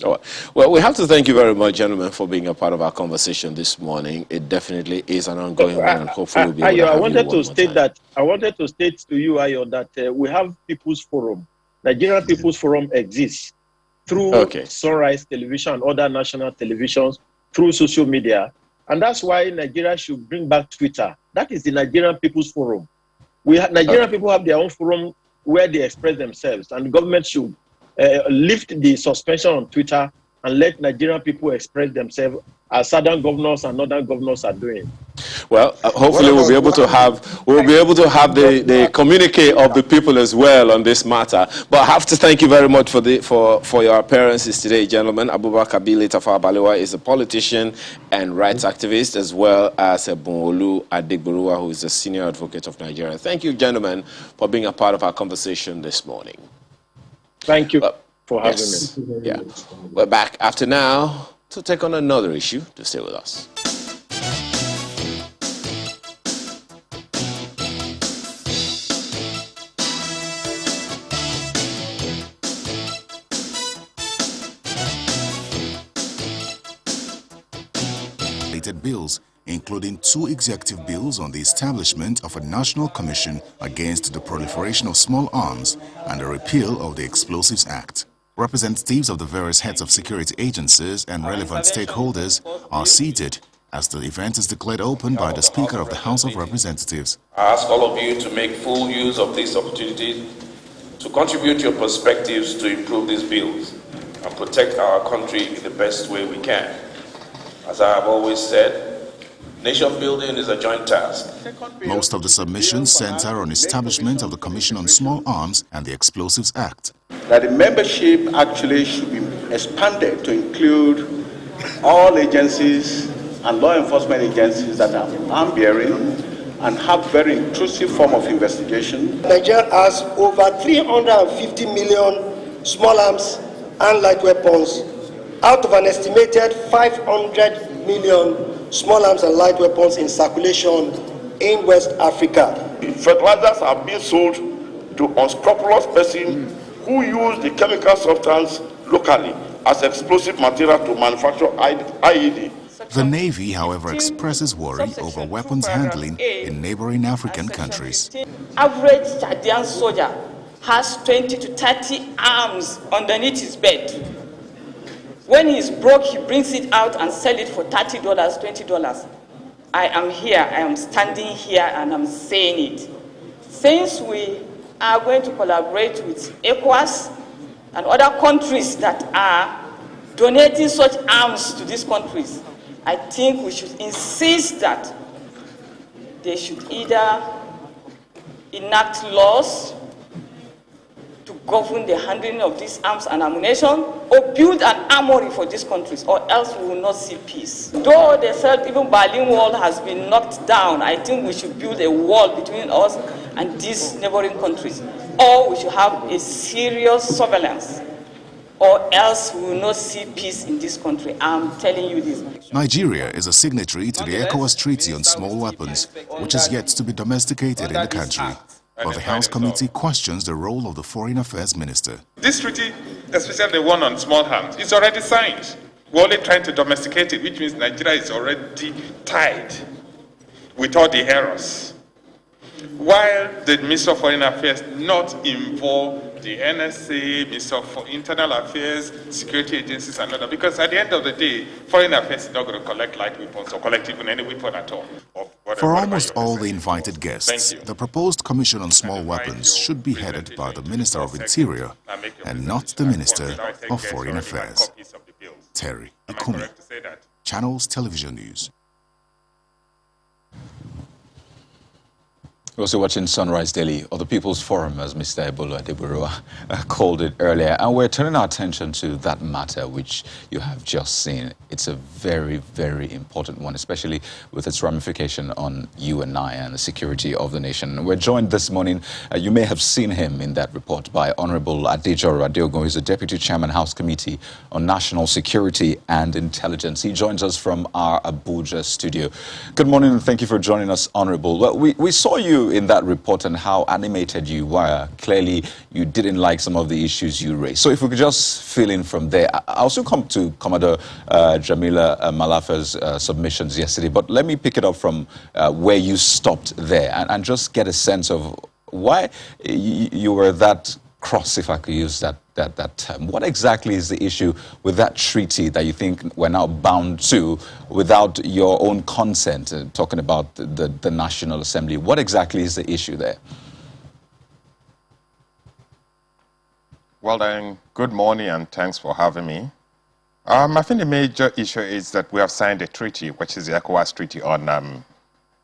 All right. Well, we have to thank you very much, gentlemen, for being a part of our conversation this morning. It definitely is an ongoing one, and hopefully we'll be able to have I wanted to state to you, Ayo, that we have People's Forum. Nigerian People's Forum exists through Sunrise Television and other national televisions, through social media, and that's why Nigeria should bring back Twitter. That is the Nigerian People's Forum. Nigerian people have their own forum where they express themselves, and the government should lift the suspension on Twitter and let Nigerian people express themselves as southern governors and northern governors are doing. Well, hopefully we'll be able to have the communique of the people as well on this matter. But I have to thank you very much for your appearances today, gentlemen. Abubakar Bile Tafawa Balewa is a politician and rights activist, as well as Ebunolu Adegboruwa, who is a senior advocate of Nigeria. Thank you, gentlemen, for being a part of our conversation this morning. Thank you for having me. Yeah. We're back after now to take on another issue. To stay with us. Bills, including 2 executive bills on the establishment of a national commission against the proliferation of small arms and a repeal of the Explosives Act. Representatives of the various heads of security agencies and relevant stakeholders are seated as the event is declared open by the Speaker of the House of Representatives. I ask all of you to make full use of this opportunity to contribute your perspectives to improve these bills and protect our country in the best way we can. As I have always said, nation building is a joint task. Most of the submissions center on establishment of the Commission on Small Arms and the Explosives Act. That the membership actually should be expanded to include all agencies and law enforcement agencies that are arm-bearing and have very intrusive form of investigation. Nigeria has over 350 million small arms and light weapons out of an estimated 500 million small arms and light weapons in circulation in West Africa. Fertilizers are being sold to unscrupulous persons who use the chemical substance locally as explosive material to manufacture IED. The Navy, however, expresses worry over weapons handling in neighboring African countries. Average Chadian soldier has 20 to 30 arms underneath his bed. When he's broke, he brings it out and sells it for $30, $20. I am here, I am standing here, and I'm saying it. Since we are going to collaborate with Ecowas and other countries that are donating such arms to these countries, I think we should insist that they should either enact laws to govern the handling of these arms and ammunition, or build an armory for these countries, or else we will not see peace. Though they said even Berlin Wall has been knocked down, I think we should build a wall between us and these neighboring countries, or we should have a serious surveillance, or else we will not see peace in this country. I'm telling you this. Nigeria is a signatory to the Ecowas Treaty on Small Weapons, which is yet to be domesticated in the country. But the House Committee questions the role of the Foreign Affairs Minister. This treaty, especially the one on small arms, is already signed. We're only trying to domesticate it, which means Nigeria is already tied with all the errors. While the Minister of Foreign Affairs not involve the NSA, Minister for Internal Affairs, security agencies, and other, because at the end of the day, Foreign Affairs is not going to collect light weapons or collect even any weapon at all. For almost all the invited guests, the proposed Commission on Small Weapons should be headed by the Minister of Interior and not the Minister of Foreign Affairs. Terry Ikumi, Channels Television News. We're also watching Sunrise Daily, or the People's Forum, as Mr. Ebola Adeburua called it earlier. And we're turning our attention to that matter which you have just seen. It's a very, very important one, especially with its ramification on you and I and the security of the nation. We're joined this morning, you may have seen him in that report, by Honorable Adejoro Adeogun, who's the Deputy Chairman, House Committee on National Security and Intelligence. He joins us from our Abuja studio. Good morning, and thank you for joining us, Honorable. Well, we saw you in that report and how animated you were. Clearly, you didn't like some of the issues you raised. So if we could just fill in from there. I also come to Commodore Jamila Malafa's submissions yesterday, but let me pick it up from where you stopped there and just get a sense of why you were that cross, if I could use that term. What exactly is the issue with that treaty that you think we're now bound to without your own consent, talking about the National Assembly? What exactly is the issue there? Well then, good morning and thanks for having me. I think the major issue is that we have signed a treaty, which is the Ecowas Treaty on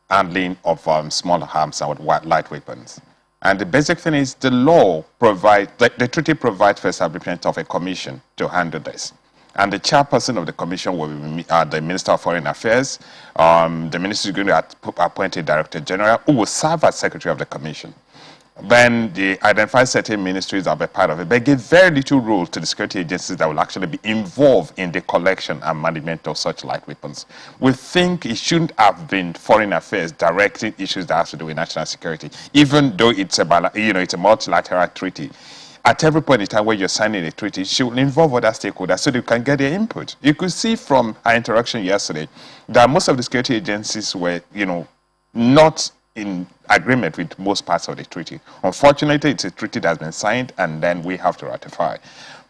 handling of small arms and light weapons. And the basic thing is the law provides, the treaty provides for establishment of a commission to handle this. And the chairperson of the commission will be the Minister of Foreign Affairs. The minister is going to appoint a Director General who will serve as Secretary of the Commission. Then they identify certain ministries that will be part of it, but give very little role to the security agencies that will actually be involved in the collection and management of such light weapons. We think it shouldn't have been Foreign Affairs directing issues that have to do with national security, even though it's a multilateral treaty. At every point in time where you're signing a treaty, it should involve other stakeholders so they can get their input. You could see from our interaction yesterday that most of the security agencies were, not in agreement with most parts of the treaty. Unfortunately, it's a treaty that's been signed and then we have to ratify.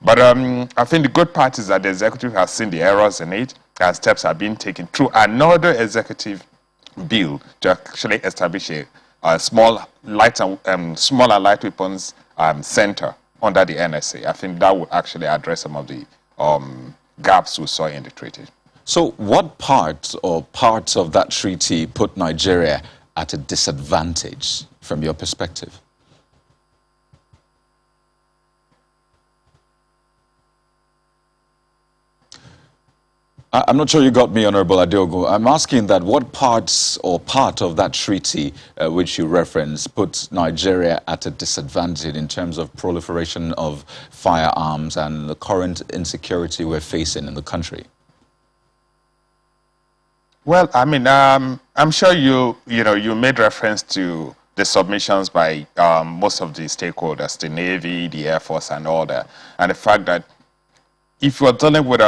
But I think the good part is that the executive has seen the errors in it and steps are being taken through another executive bill to actually establish a smaller light weapons center under the NSA. I think that would actually address some of the gaps we saw in the treaty. So what parts of that treaty put Nigeria at a disadvantage from your perspective? I'm not sure you got me, Honorable Adeogun. I'm asking that what parts or part of that treaty which you reference puts Nigeria at a disadvantage in terms of proliferation of firearms and the current insecurity we're facing in the country? Well, I mean, I'm sure you made reference to the submissions by most of the stakeholders, the Navy, the Air Force, and all that, and the fact that if you're dealing with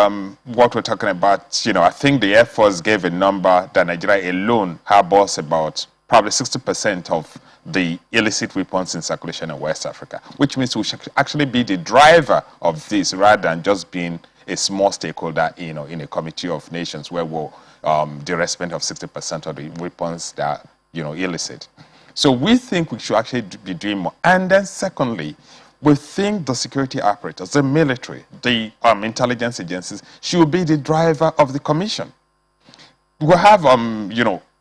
what we're talking about, I think the Air Force gave a number that Nigeria alone harbors about probably 60% of the illicit weapons in circulation in West Africa, which means we should actually be the driver of this rather than just being a small stakeholder, in a committee of nations where we'll the recipient of 60% of the weapons that are, illicit. So we think we should actually be doing more. And then secondly, we think the security apparatus, the military, the intelligence agencies should be the driver of the commission. We have,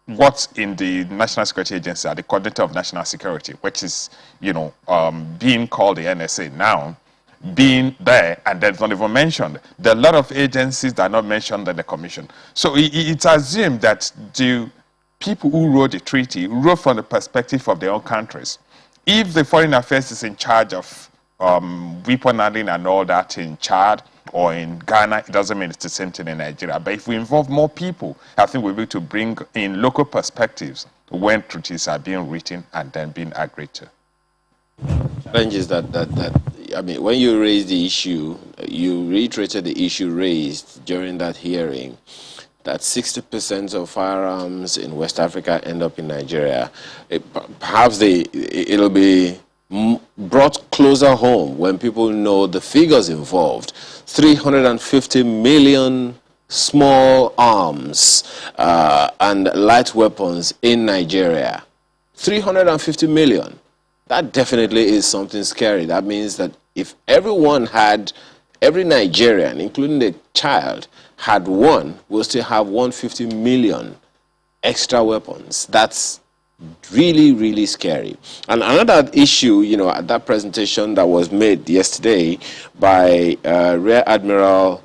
what's in the National Security Agency, the Coordinator of National Security, which is, being called the NSA now, being there, and that's not even mentioned. There are a lot of agencies that are not mentioned in the commission. So it's assumed that the people who wrote the treaty wrote from the perspective of their own countries. If the Foreign Affairs is in charge of weapon handling and all that in Chad or in Ghana, it doesn't mean it's the same thing in Nigeria. But if we involve more people, I think we'll be able to bring in local perspectives when treaties are being written and then being agreed to. Challenges I mean, when you raised the issue, you reiterated the issue raised during that hearing, that 60% of firearms in West Africa end up in Nigeria. Perhaps it'll be brought closer home when people know the figures involved. 350 million small arms and light weapons in Nigeria. 350 million. That definitely is something scary. That means that if every Nigerian, including the child, had one, we'll still have 150 million extra weapons. That's really, really scary. And another issue, at that presentation that was made yesterday by Rear Admiral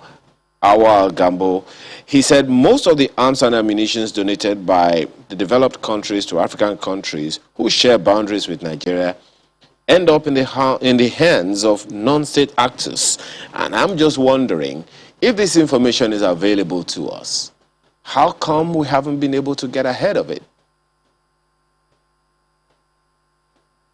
Awal Gambo, he said most of the arms and ammunition donated by the developed countries to African countries who share boundaries with Nigeria end up in the hands of non-state actors. And I'm just wondering, if this information is available to us, how come we haven't been able to get ahead of it?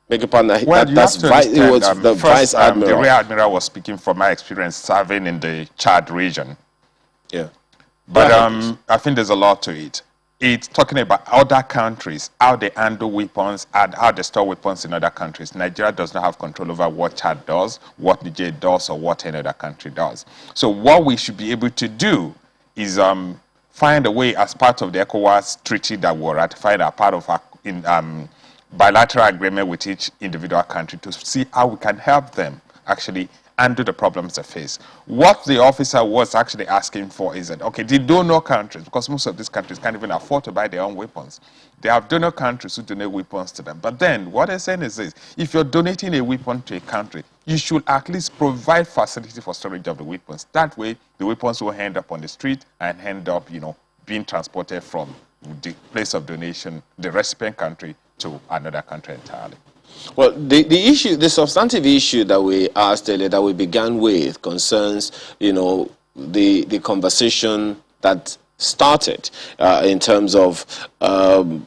Beg your pardon, well, the Vice Admiral. The Rear Admiral was speaking from my experience serving in the Chad region. Yeah. But I think there's a lot to it. It's talking about other countries, how they handle weapons and how they store weapons in other countries. Nigeria does not have control over what Chad does, what Niger does, or what any other country does. So what we should be able to do is find a way as part of the Ecowas treaty that we're ratifying as part of our bilateral agreement with each individual country to see how we can help them actually handle the problems they face. What the officer was actually asking for is that, okay, the donor countries, because most of these countries can't even afford to buy their own weapons, they have donor countries who donate weapons to them. But then what they're saying is this: if you're donating a weapon to a country, you should at least provide facility for storage of the weapons. That way, the weapons will end up on the street and end up, being transported from the place of donation, the recipient country, to another country entirely. Well, the substantive issue that we asked earlier, that we began with, concerns, the conversation that started in terms of the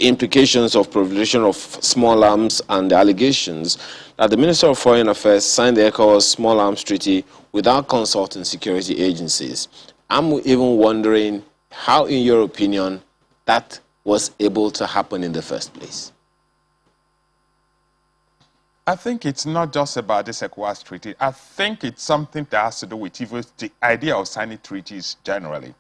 implications of proliferation of small arms and the allegations that the Minister of Foreign Affairs signed the Ecowas Small Arms Treaty without consulting security agencies. I'm even wondering how, in your opinion, that was able to happen in the first place. I think it's not just about this Ecowas treaty. I think it's something that has to do with even the idea of signing treaties generally.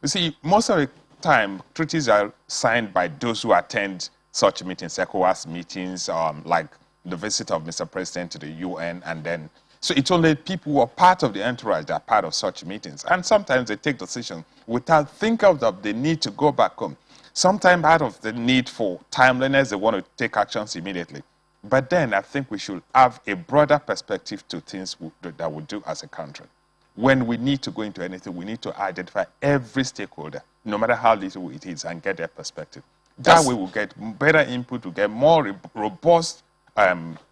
You see, most of the time, treaties are signed by those who attend such meetings, Ecowas meetings, like the visit of Mr. President to the UN, and then, so it's only people who are part of the entourage that are part of such meetings. And sometimes they take decisions without thinking of the need to go back home. Sometimes out of the need for timeliness, they want to take actions immediately. But then I think we should have a broader perspective to things that we do as a country. When we need to go into anything, we need to identify every stakeholder, no matter how little it is, and get their perspective. That way we'll get better input, we'll get more robust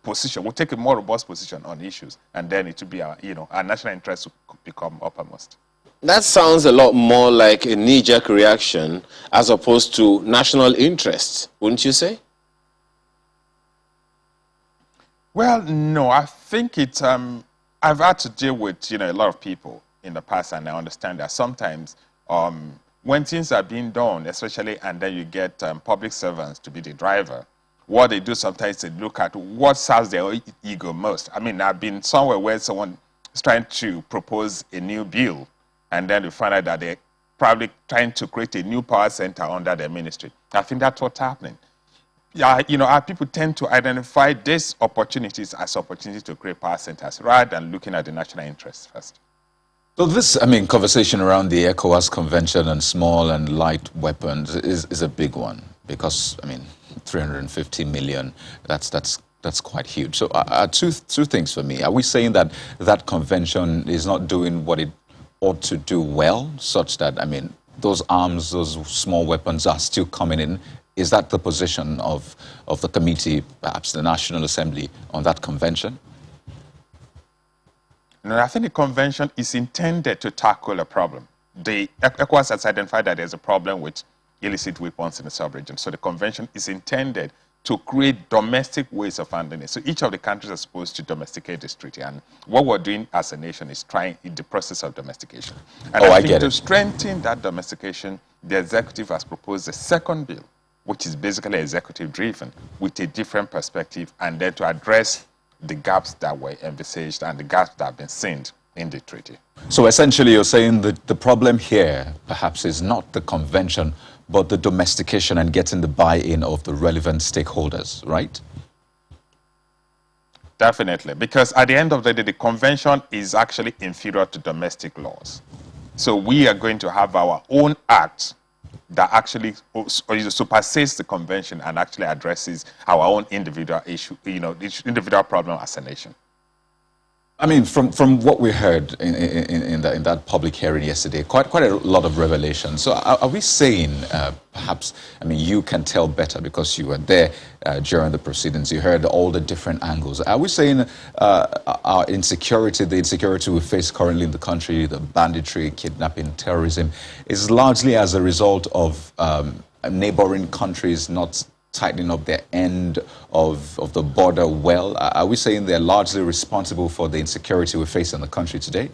position. We'll take a more robust position on issues, and then it will be our national interest will become uppermost. That sounds a lot more like a knee-jerk reaction as opposed to national interest, wouldn't you say? Well, no, I think it's I've had to deal with, a lot of people in the past, and I understand that sometimes when things are being done, especially, and then you get public servants to be the driver, what they do sometimes is look at what serves their ego most. I mean, I've been somewhere where someone is trying to propose a new bill, and then you find out that they're probably trying to create a new power center under their ministry. I think that's what's happening. Yeah, our people tend to identify these opportunities as opportunities to create power centers rather than looking at the national interests first. So this, conversation around the Ecowas Convention and small and light weapons is a big one because, 350 million, that's quite huge. So two things for me. Are we saying that that convention is not doing what it ought to do well, such that, those arms, those small weapons are still coming in? Is that the position of the committee, perhaps the National Assembly, on that convention? No, I think the convention is intended to tackle a problem. The Ecowas has identified that there's a problem with illicit weapons in the sub-region. So the convention is intended to create domestic ways of handling it. So each of the countries are supposed to domesticate this treaty. And what we're doing as a nation is trying in the process of domestication. And I think to strengthen that domestication, the executive has proposed a second bill, which is basically executive-driven, with a different perspective, and then to address the gaps that were envisaged and the gaps that have been seen in the treaty. So essentially you're saying that the problem here perhaps is not the convention, but the domestication and getting the buy-in of the relevant stakeholders, right? Definitely, because at the end of the day, the convention is actually inferior to domestic laws. So we are going to have our own act that actually supersedes the convention and actually addresses our own individual issue, individual problem as a nation. From what we heard in that public hearing yesterday, quite a lot of revelation. So are we saying, perhaps, you can tell better because you were there during the proceedings, you heard all the different angles. Are we saying our insecurity, the insecurity we face currently in the country, the banditry, kidnapping, terrorism, is largely as a result of neighboring countries not tightening up their end of the border well? Are we saying they're largely responsible for the insecurity we face in the country today?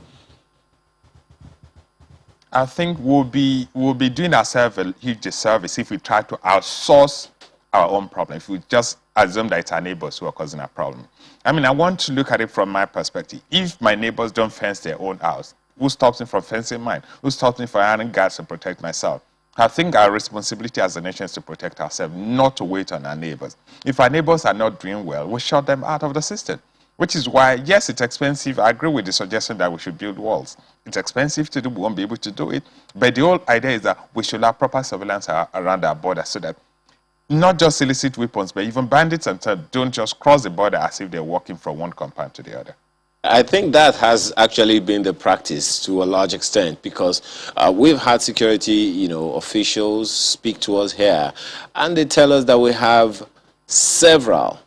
I think we'll be doing ourselves a huge disservice if we try to outsource our own problem, if we just assume that it's our neighbors who are causing our problem. I want to look at it from my perspective. If my neighbors don't fence their own house, who stops me from fencing mine? Who stops me from hiring guards to protect myself? I think our responsibility as a nation is to protect ourselves, not to wait on our neighbors. If our neighbors are not doing well, we shut them out of the system. Which is why, yes, it's expensive. I agree with the suggestion that we should build walls. It's expensive to do, we won't be able to do it. But the whole idea is that we should have proper surveillance around our border so that not just illicit weapons, but even bandits and don't just cross the border as if they're walking from one compound to the other. I think that has actually been the practice to a large extent because we've had security, officials speak to us here, and they tell us that we have several,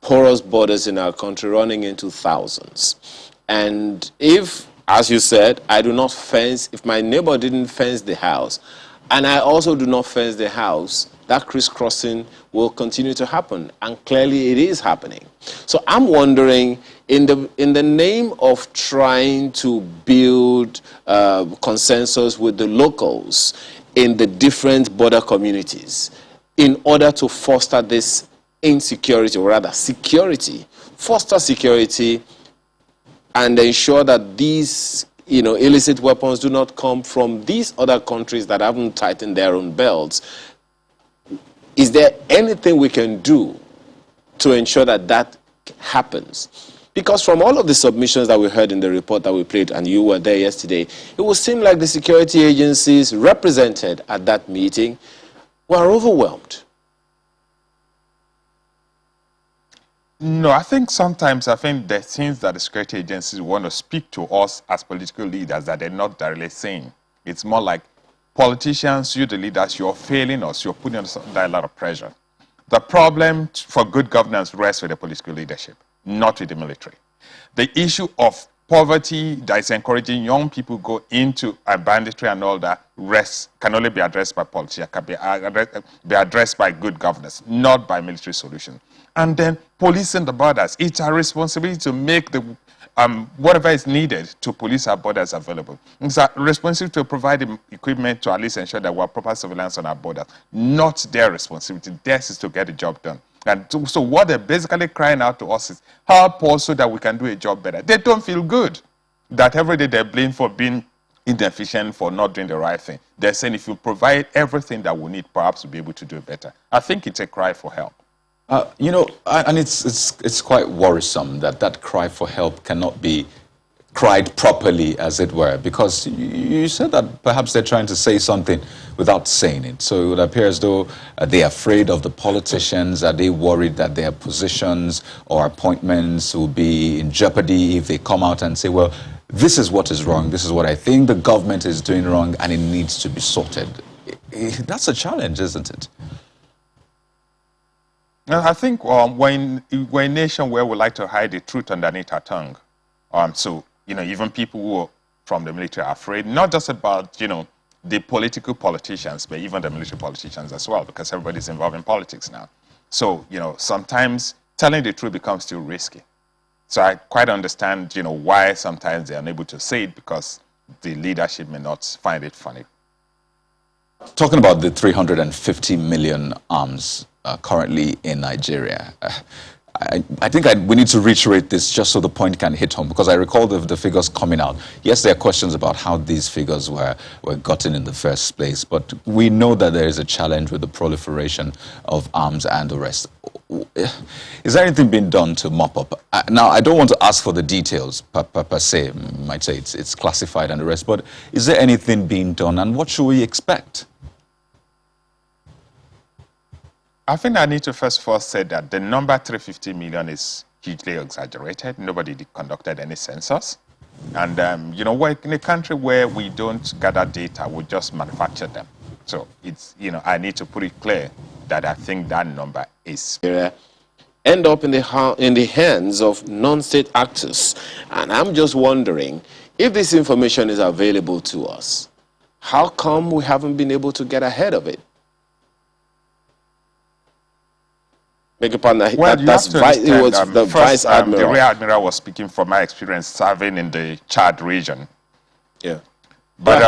porous borders in our country running into thousands. And if, as you said, I do not fence, if my neighbor didn't fence the house, and I also do not fence the house, that crisscrossing will continue to happen, and clearly it is happening. So I'm wondering, in the name of trying to build consensus with the locals in the different border communities, in order to foster this insecurity, or rather security, foster security, and ensure that these illicit weapons do not come from these other countries that haven't tightened their own belts. Is there anything we can do to ensure that that happens? Because from all of the submissions that we heard in the report that we played, and you were there yesterday, it would seem like the security agencies represented at that meeting were overwhelmed. No, I think sometimes the things that the security agencies want to speak to us as political leaders that they're not directly saying. It's more like, politicians, you the leaders, you're failing us, you're putting us under a lot of pressure. The problem for good governance rests with the political leadership, not with the military. The issue of poverty that is encouraging young people go into banditry and all that can only be addressed by politics, can be addressed by good governance, not by military solution. And then policing the borders. It's our responsibility to make the whatever is needed to police our borders available. It's our responsibility to provide the equipment to at least ensure that we have proper surveillance on our borders. Not their responsibility. Theirs is to get the job done. And so what they're basically crying out to us is help us so that we can do a job better. They don't feel good that every day they're blamed for being inefficient, for not doing the right thing. They're saying if you provide everything that we need, perhaps we'll be able to do it better. I think it's a cry for help. You know, and it's quite worrisome that that cry for help cannot be cried properly, as it were, because you said that perhaps they're trying to say something without saying it. So it would appear as though they're afraid of the politicians. Are they worried that their positions or appointments will be in jeopardy if they come out and say, well, this is what is wrong, this is what I think the government is doing wrong, and it needs to be sorted? That's a challenge, isn't it? I think we're a nation where we like to hide the truth underneath our tongue. So, you know, even people who are from the military are afraid, not just about, you know, the politicians, but even the military politicians as well, because everybody's involved in politics now. So, you know, sometimes telling the truth becomes too risky. So I quite understand, you know, why sometimes they're unable to say it, because the leadership may not find it funny. Talking about the 350 million arms currently in Nigeria, I think we need to reiterate this just so the point can hit home, because I recall the figures coming out. Yes, there are questions about how these figures were gotten in the first place, but we know that there is a challenge with the proliferation of arms and the rest. Is there anything being done to mop up? Now, I don't want to ask for the details per se. You might say it's classified and the rest, but is there anything being done, and what should we expect? I think I need to first of all say that the number 350 million is hugely exaggerated. Nobody conducted any census. And, you know, we're in a country where we don't gather data, we just manufacture them. So it's, you know, I need to put it clear that I think that number is... End up in the hands of non-state actors. And I'm just wondering, if this information is available to us, how come we haven't been able to get ahead of it? Beg your pardon, well, the Vice Admiral. The Rear Admiral was speaking from my experience serving in the Chad region. Yeah. But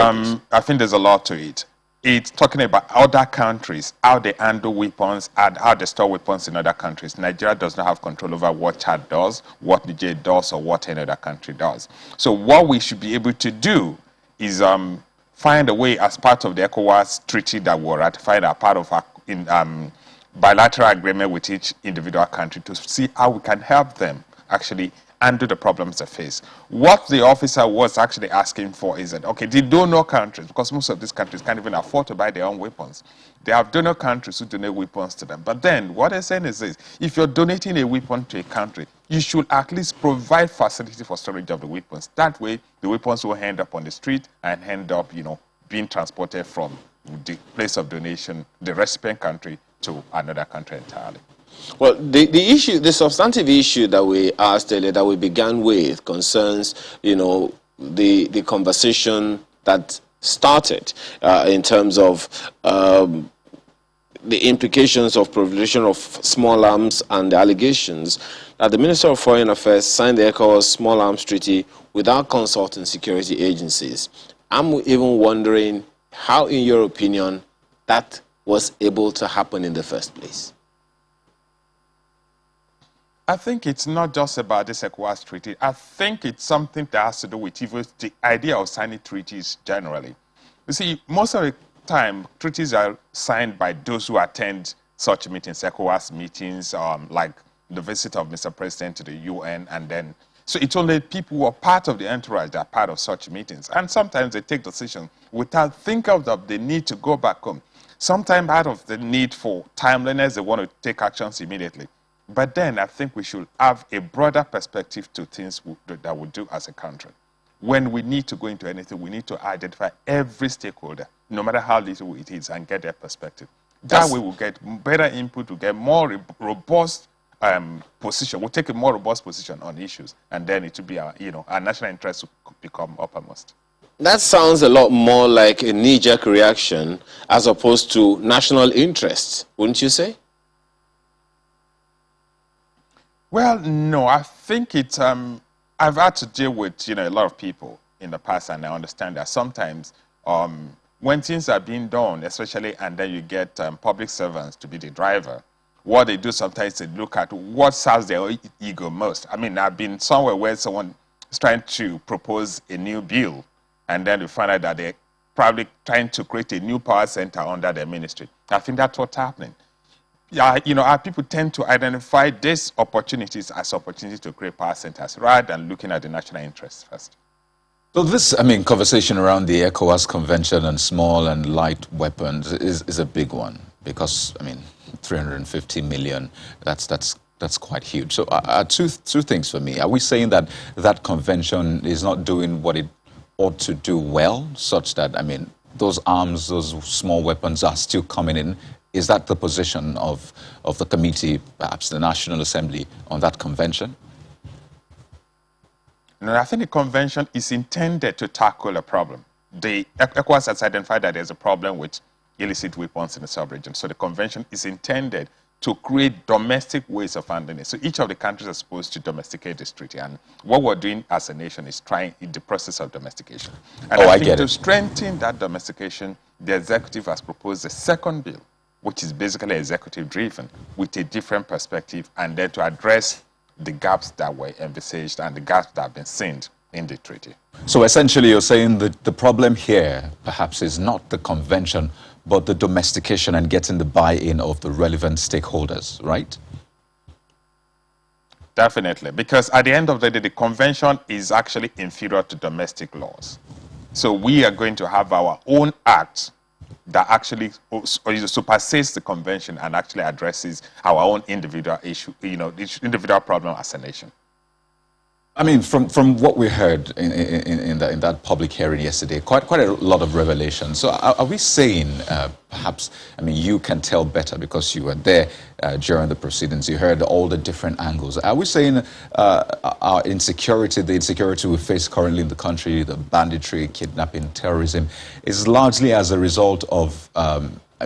I think there's a lot to it. It's talking about other countries, how they handle weapons, and how they store weapons in other countries. Nigeria does not have control over what Chad does, what Niger does, or what any other country does. So what we should be able to do is find a way, as part of the Ecowas treaty that we ratified, as part of our bilateral agreement with each individual country, to see how we can help them actually handle the problems they face. What the officer was actually asking for is that, okay, the donor countries, because most of these countries can't even afford to buy their own weapons, they have donor countries who donate weapons to them. But then what they're saying is this: if you're donating a weapon to a country, you should at least provide facility for storage of the weapons. That way, the weapons will end up on the street and end up, you know, being transported from the place of donation, the recipient country, to another country entirely. Well, the substantive issue that we asked earlier, that we began with, concerns, you know, the conversation that started in terms of the implications of proliferation of small arms and the allegations that the Minister of Foreign Affairs signed the Ecowas Small Arms Treaty without consulting security agencies. I'm even wondering how, in your opinion, that was able to happen in the first place. I think it's not just about this Ecowas treaty. I think it's something that has to do with even the idea of signing treaties generally. You see, most of the time, treaties are signed by those who attend such meetings, Ecowas meetings, like the visit of Mr. President to the UN, and then, so it's only people who are part of the entourage that are part of such meetings. And sometimes they take decisions without thinking of the need to go back home. Sometimes out of the need for timeliness, they want to take actions immediately. But then I think we should have a broader perspective to things that we do as a country. When we need to go into anything, we need to identify every stakeholder, no matter how little it is, and get their perspective. That way we'll get better input, we'll get more robust position. We'll take a more robust position on issues, and then it will be our, our national interest will become uppermost. That sounds a lot more like a knee-jerk reaction as opposed to national interest, wouldn't you say? Well, no, I think it's, I've had to deal with, a lot of people in the past, and I understand that sometimes when things are being done, especially, and then you get public servants to be the driver, what they do sometimes they look at what serves their ego most. I mean, I've been somewhere where someone is trying to propose a new bill, and then you find out that they're probably trying to create a new power center under their ministry. I think that's what's happening. Yeah, our people tend to identify these opportunities as opportunities to create power centers rather than looking at the national interests first. So this, conversation around the Ecowas Convention and small and light weapons is a big one because, 350 million, that's quite huge. So two things for me. Are we saying that that convention is not doing what it ought to do well, such that, those arms, those small weapons are still coming in? Is that the position of the committee, perhaps the National Assembly, on that convention? No, I think the convention is intended to tackle a problem. The Ecowas has identified that there's a problem with illicit weapons in the sub-region. So the convention is intended to create domestic ways of handling it. So each of the countries are supposed to domesticate this treaty. And what we're doing as a nation is trying in the process of domestication. And I think to strengthen that domestication, the executive has proposed a second bill, which is basically executive-driven, with a different perspective, and then to address the gaps that were envisaged and the gaps that have been seen in the treaty. So essentially you're saying that the problem here perhaps is not the convention, but the domestication and getting the buy-in of the relevant stakeholders, right? Definitely, because at the end of the day, the convention is actually inferior to domestic laws. So we are going to have our own act that actually supersedes the convention and actually addresses our own individual issue, individual problem as a nation. From what we heard in that public hearing yesterday, quite a lot of revelation. So are we saying, perhaps, you can tell better because you were there during the proceedings, you heard all the different angles. Are we saying our insecurity, the insecurity we face currently in the country, the banditry, kidnapping, terrorism, is largely as a result of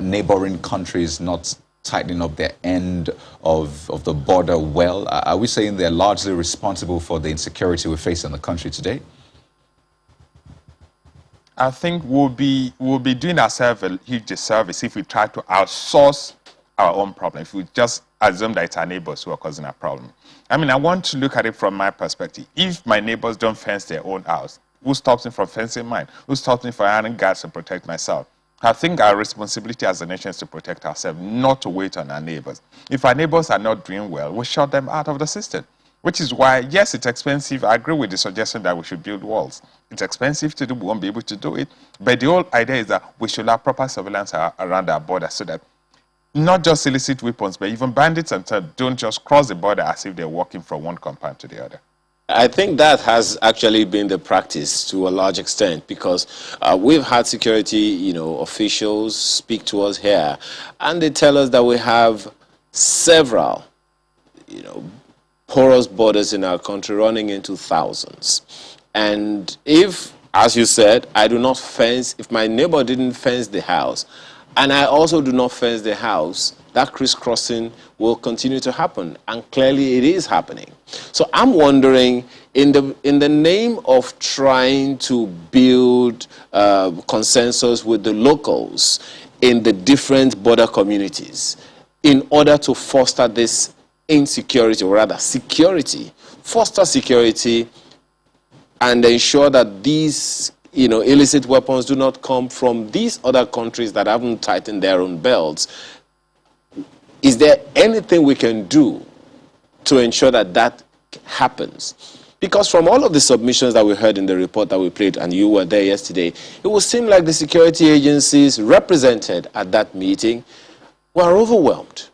neighboring countries not tightening up their end of the border well? Are we saying they're largely responsible for the insecurity we face in the country today? I think we'll be doing ourselves a huge disservice if we try to outsource our own problem, if we just assume that it's our neighbors who are causing our problem. I want to look at it from my perspective. If my neighbors don't fence their own house, who stops me from fencing mine? Who stops me from hiring guards to protect myself? I think our responsibility as a nation is to protect ourselves, not to wait on our neighbors. If our neighbors are not doing well, we shut them out of the system. Which is why, yes, it's expensive. I agree with the suggestion that we should build walls. It's expensive to do, we won't be able to do it. But the whole idea is that we should have proper surveillance around our border so that not just illicit weapons, but even bandits and don't just cross the border as if they're walking from one compound to the other. I think that has actually been the practice to a large extent because we've had security, officials speak to us here, and they tell us that we have several, porous borders in our country running into thousands. And if, as you said, I do not fence, if my neighbor didn't fence the house, and I also do not fence the house, that crisscrossing will continue to happen, and clearly it is happening. So I'm wondering, in the name of trying to build consensus with the locals in the different border communities, in order to foster this insecurity, or rather security, foster security, and ensure that these illicit weapons do not come from these other countries that haven't tightened their own belts. Is there anything we can do to ensure that that happens? Because from all of the submissions that we heard in the report that we played, and you were there yesterday, it would seem like the security agencies represented at that meeting were overwhelmed.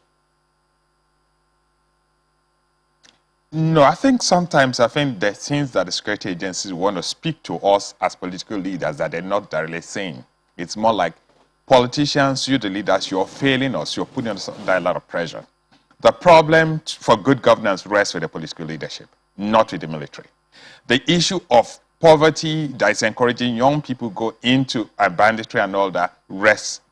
No, I think sometimes the things that the security agencies want to speak to us as political leaders that they're not directly saying. It's more like, politicians, you the leaders, you're failing us, you're putting us under a lot of pressure. The problem for good governance rests with the political leadership, not with the military. The issue of poverty that is encouraging young people go into banditry and all that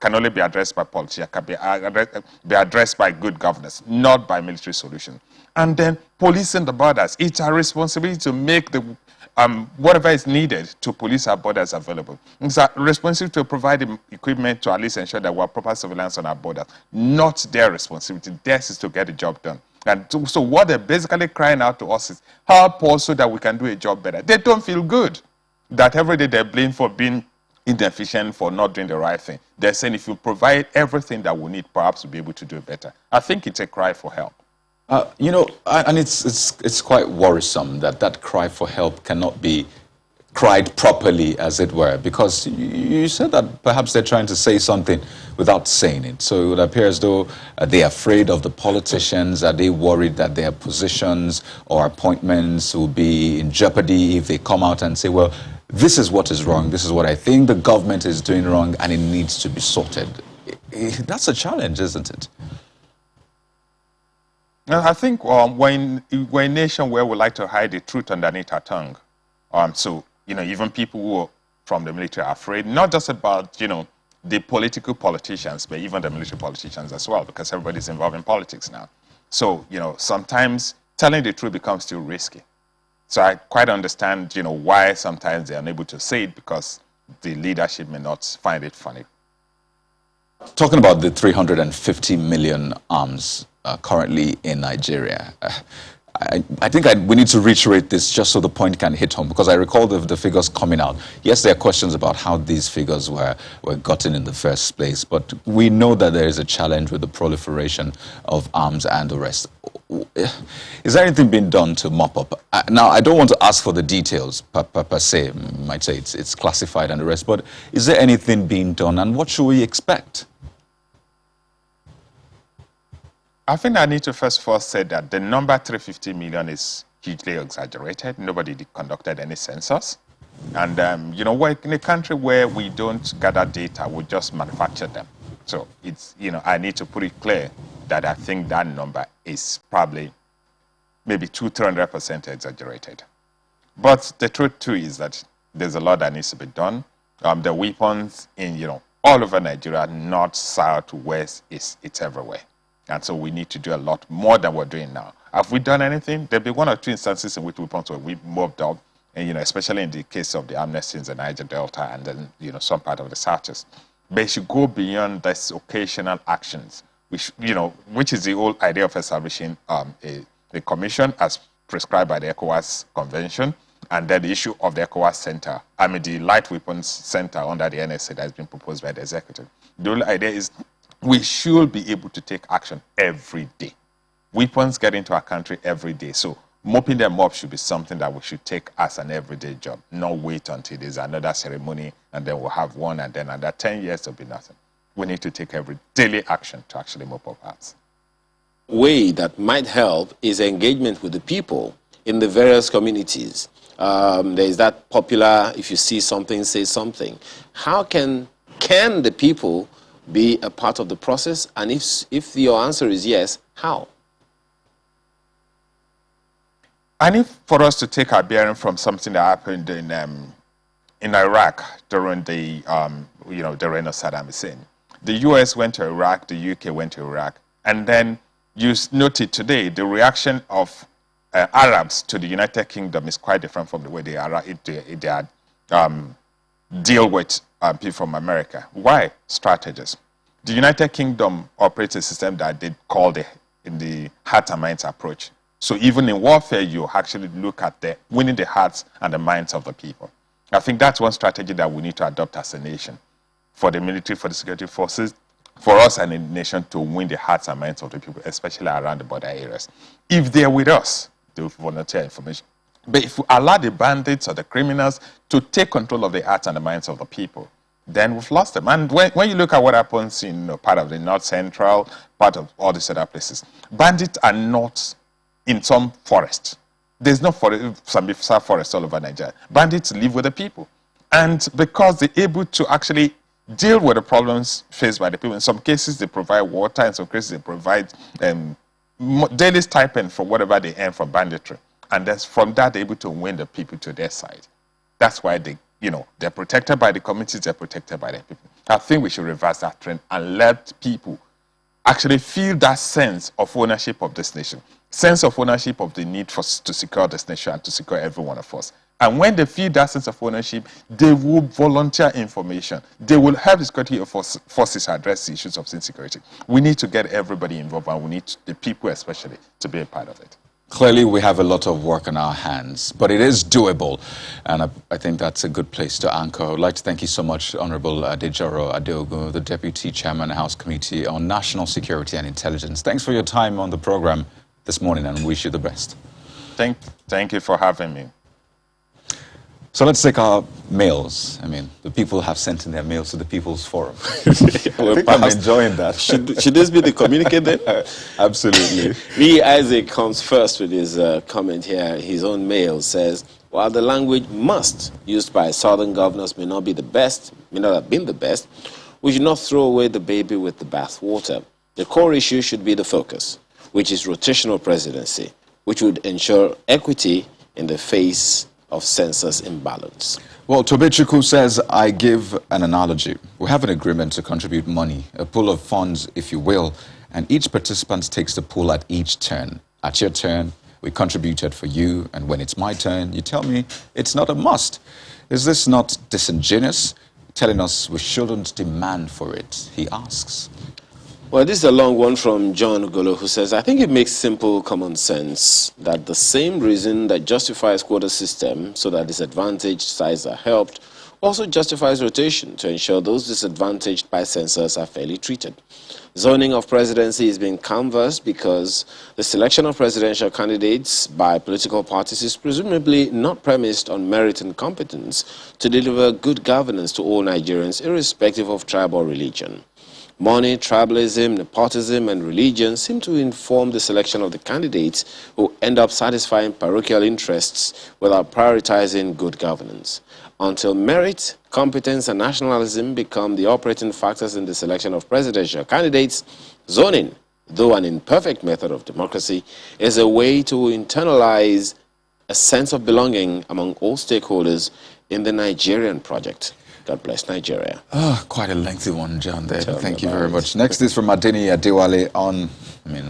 can only be addressed by politics, can be addressed by good governance, not by military solution. And then policing the borders. It's our responsibility to make the whatever is needed to police our borders available. It's our responsibility to provide the equipment to at least ensure that we have proper surveillance on our borders. Not their responsibility. Theirs is to get the job done. And so what they're basically crying out to us is help us so that we can do a job better. They don't feel good that every day they're blamed for being inefficient, for not doing the right thing. They're saying if you provide everything that we need, perhaps we'll be able to do it better. I think it's a cry for help. You know, and it's quite worrisome that that cry for help cannot be cried properly, as it were, because you said that perhaps they're trying to say something without saying it. So it would appear as though they're afraid of the politicians. Are they worried that their positions or appointments will be in jeopardy if they come out and say, well, this is what is wrong, this is what I think the government is doing wrong, and it needs to be sorted? That's a challenge, isn't it? I think we're a nation where we like to hide the truth underneath our tongue. So, you know, even people who are from the military are afraid, not just about, you know, the politicians, but even the military politicians as well, because everybody's involved in politics now. So, you know, sometimes telling the truth becomes too risky. So I quite understand, you know, why sometimes they're unable to say it, because the leadership may not find it funny. Talking about the 350 million arms currently in Nigeria, I think we need to reiterate this just so the point can hit home, because I recall the figures coming out. Yes, there are questions about how these figures were gotten in the first place, but we know that there is a challenge with the proliferation of arms and the rest. Is there anything being done to mop up? Now, I don't want to ask for the details per se. You might say it's classified and the rest, but is there anything being done, and what should we expect? I think I need to first of all say that the number 350 million is hugely exaggerated. Nobody conducted any census. And, you know, we're in a country where we don't gather data, we just manufacture them. So it's, you know, I need to put it clear that I think that number is probably maybe 200-300% exaggerated. But the truth too is that there's a lot that needs to be done. The weapons in, you know, all over Nigeria, north, south, west, it's everywhere. And so we need to do a lot more than we're doing now. Have we done anything? There'll be one or two instances in which weapons where we've moved up, and, you know, especially in the case of the amnesties in the Niger Delta and then, you know, some part of the Southeast. But it should go beyond this occasional actions, which, you know, which is the whole idea of establishing a commission as prescribed by the Ecowas Convention, and then the issue of the Ecowas Center, the Light Weapons Center under the NSA that has been proposed by the executive. The whole idea is we should be able to take action every day. Weapons get into our country every day. So mopping them up should be something that we should take as an everyday job, not wait until there's another ceremony and then we'll have one and then under 10 years there'll be nothing. We need to take every daily action to actually mop up arms. Way that might help is engagement with the people in the various communities. There is that popular, if you see something, say something. How can the people be a part of the process? And if your answer is yes, how? I need for us to take our bearing from something that happened in Iraq during the the reign of Saddam Hussein. The US went to Iraq, the UK went to Iraq, and then you noted today the reaction of Arabs to the United Kingdom is quite different from the way they deal with people from America. Why? Strategies. The United Kingdom operates a system that they call the heart and minds approach. So even in warfare, you actually look at winning the hearts and the minds of the people. I think that's one strategy that we need to adopt as a nation, for the military, for the security forces, for us and the nation to win the hearts and minds of the people, especially around the border areas. If they're with us, they will volunteer information. But if we allow the bandits or the criminals to take control of the hearts and the minds of the people, then we've lost them. And when you look at what happens in part of the North Central, part of all these other places, bandits are not in some forest. There's no forest, some forest all over Nigeria. Bandits live with the people. And because they're able to actually deal with the problems faced by the people, in some cases they provide water, in some cases they provide daily stipend for whatever they earn from banditry. And that's from that they're able to win the people to their side. That's why they, they're protected by the communities, they're protected by the people. I think we should reverse that trend and let people actually feel that sense of ownership of this nation, sense of ownership of the need for to secure this nation and to secure every one of us. And when they feel that sense of ownership, they will volunteer information. They will help the security forces address the issues of insecurity. We need to get everybody involved, and we need the people especially to be a part of it. Clearly, we have a lot of work on our hands, but it is doable, and I think that's a good place to anchor. I would like to thank you so much, Honorable Adejaro Adeogun, the Deputy Chairman, House Committee on National Security and Intelligence. Thanks for your time on the program this morning, and wish you the best. Thank you for having me. So let's take our mails. I mean, the people have sent in their mails to the People's Forum. I'm enjoying that. Should this be the communique then? Absolutely. V. Isaac comes first with his comment here. His own mail says, while the language must used by southern governors may not be the best, may not have been the best, we should not throw away the baby with the bathwater. The core issue should be the focus, which is rotational presidency, which would ensure equity in the face of census imbalance. Well, Tobechuku says, I give an analogy. We have an agreement to contribute money, a pool of funds, if you will, and each participant takes the pool at each turn. At your turn, we contributed for you, and when it's my turn, you tell me it's not a must. Is this not disingenuous? Telling us we shouldn't demand for it, he asks. Well, this is a long one from John Golo, who says, I think it makes simple common sense that the same reason that justifies quota system so that disadvantaged sides are helped also justifies rotation to ensure those disadvantaged by census are fairly treated. Zoning of presidency is being canvassed because the selection of presidential candidates by political parties is presumably not premised on merit and competence to deliver good governance to all Nigerians, irrespective of tribe or religion. Money, tribalism, nepotism, and religion seem to inform the selection of the candidates who end up satisfying parochial interests without prioritizing good governance. Until merit, competence, and nationalism become the operating factors in the selection of presidential candidates, zoning, though an imperfect method of democracy, is a way to internalize a sense of belonging among all stakeholders in the Nigerian project. God bless Nigeria. Oh, quite a lengthy one, John, there. Thank you very much. Next is from Adeni Adewale on,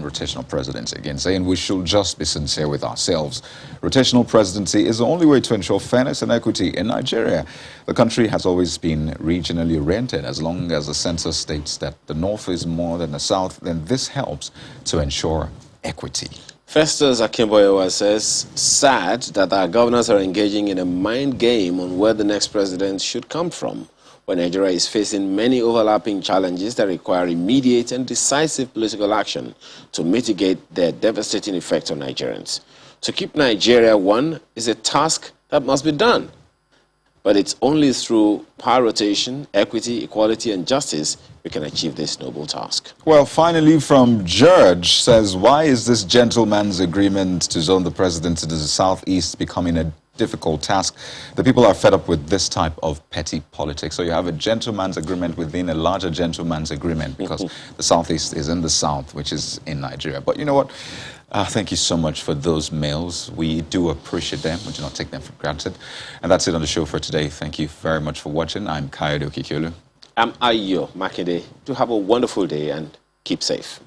rotational presidency again, saying we should just be sincere with ourselves. Rotational presidency is the only way to ensure fairness and equity in Nigeria. The country has always been regionally oriented. As long as the census states that the North is more than the South, then this helps to ensure equity. Festus Akimboyewa says, sad that our governors are engaging in a mind game on where the next president should come from, when Nigeria is facing many overlapping challenges that require immediate and decisive political action to mitigate their devastating effect on Nigerians. To keep Nigeria one is a task that must be done. But it's only through power rotation, equity, equality, and justice we can achieve this noble task. Well, finally from George says, why is this gentleman's agreement to zone the president to the southeast becoming a difficult task? The people are fed up with this type of petty politics. So you have a gentleman's agreement within a larger gentleman's agreement because the southeast is in the south, which is in Nigeria. But you know what? Thank you so much for those mails. We do appreciate them. We do not take them for granted. And that's it on the show for today. Thank you very much for watching. I'm Kayode Okikiolu. I'm Ayo Makinde. Do have a wonderful day and keep safe.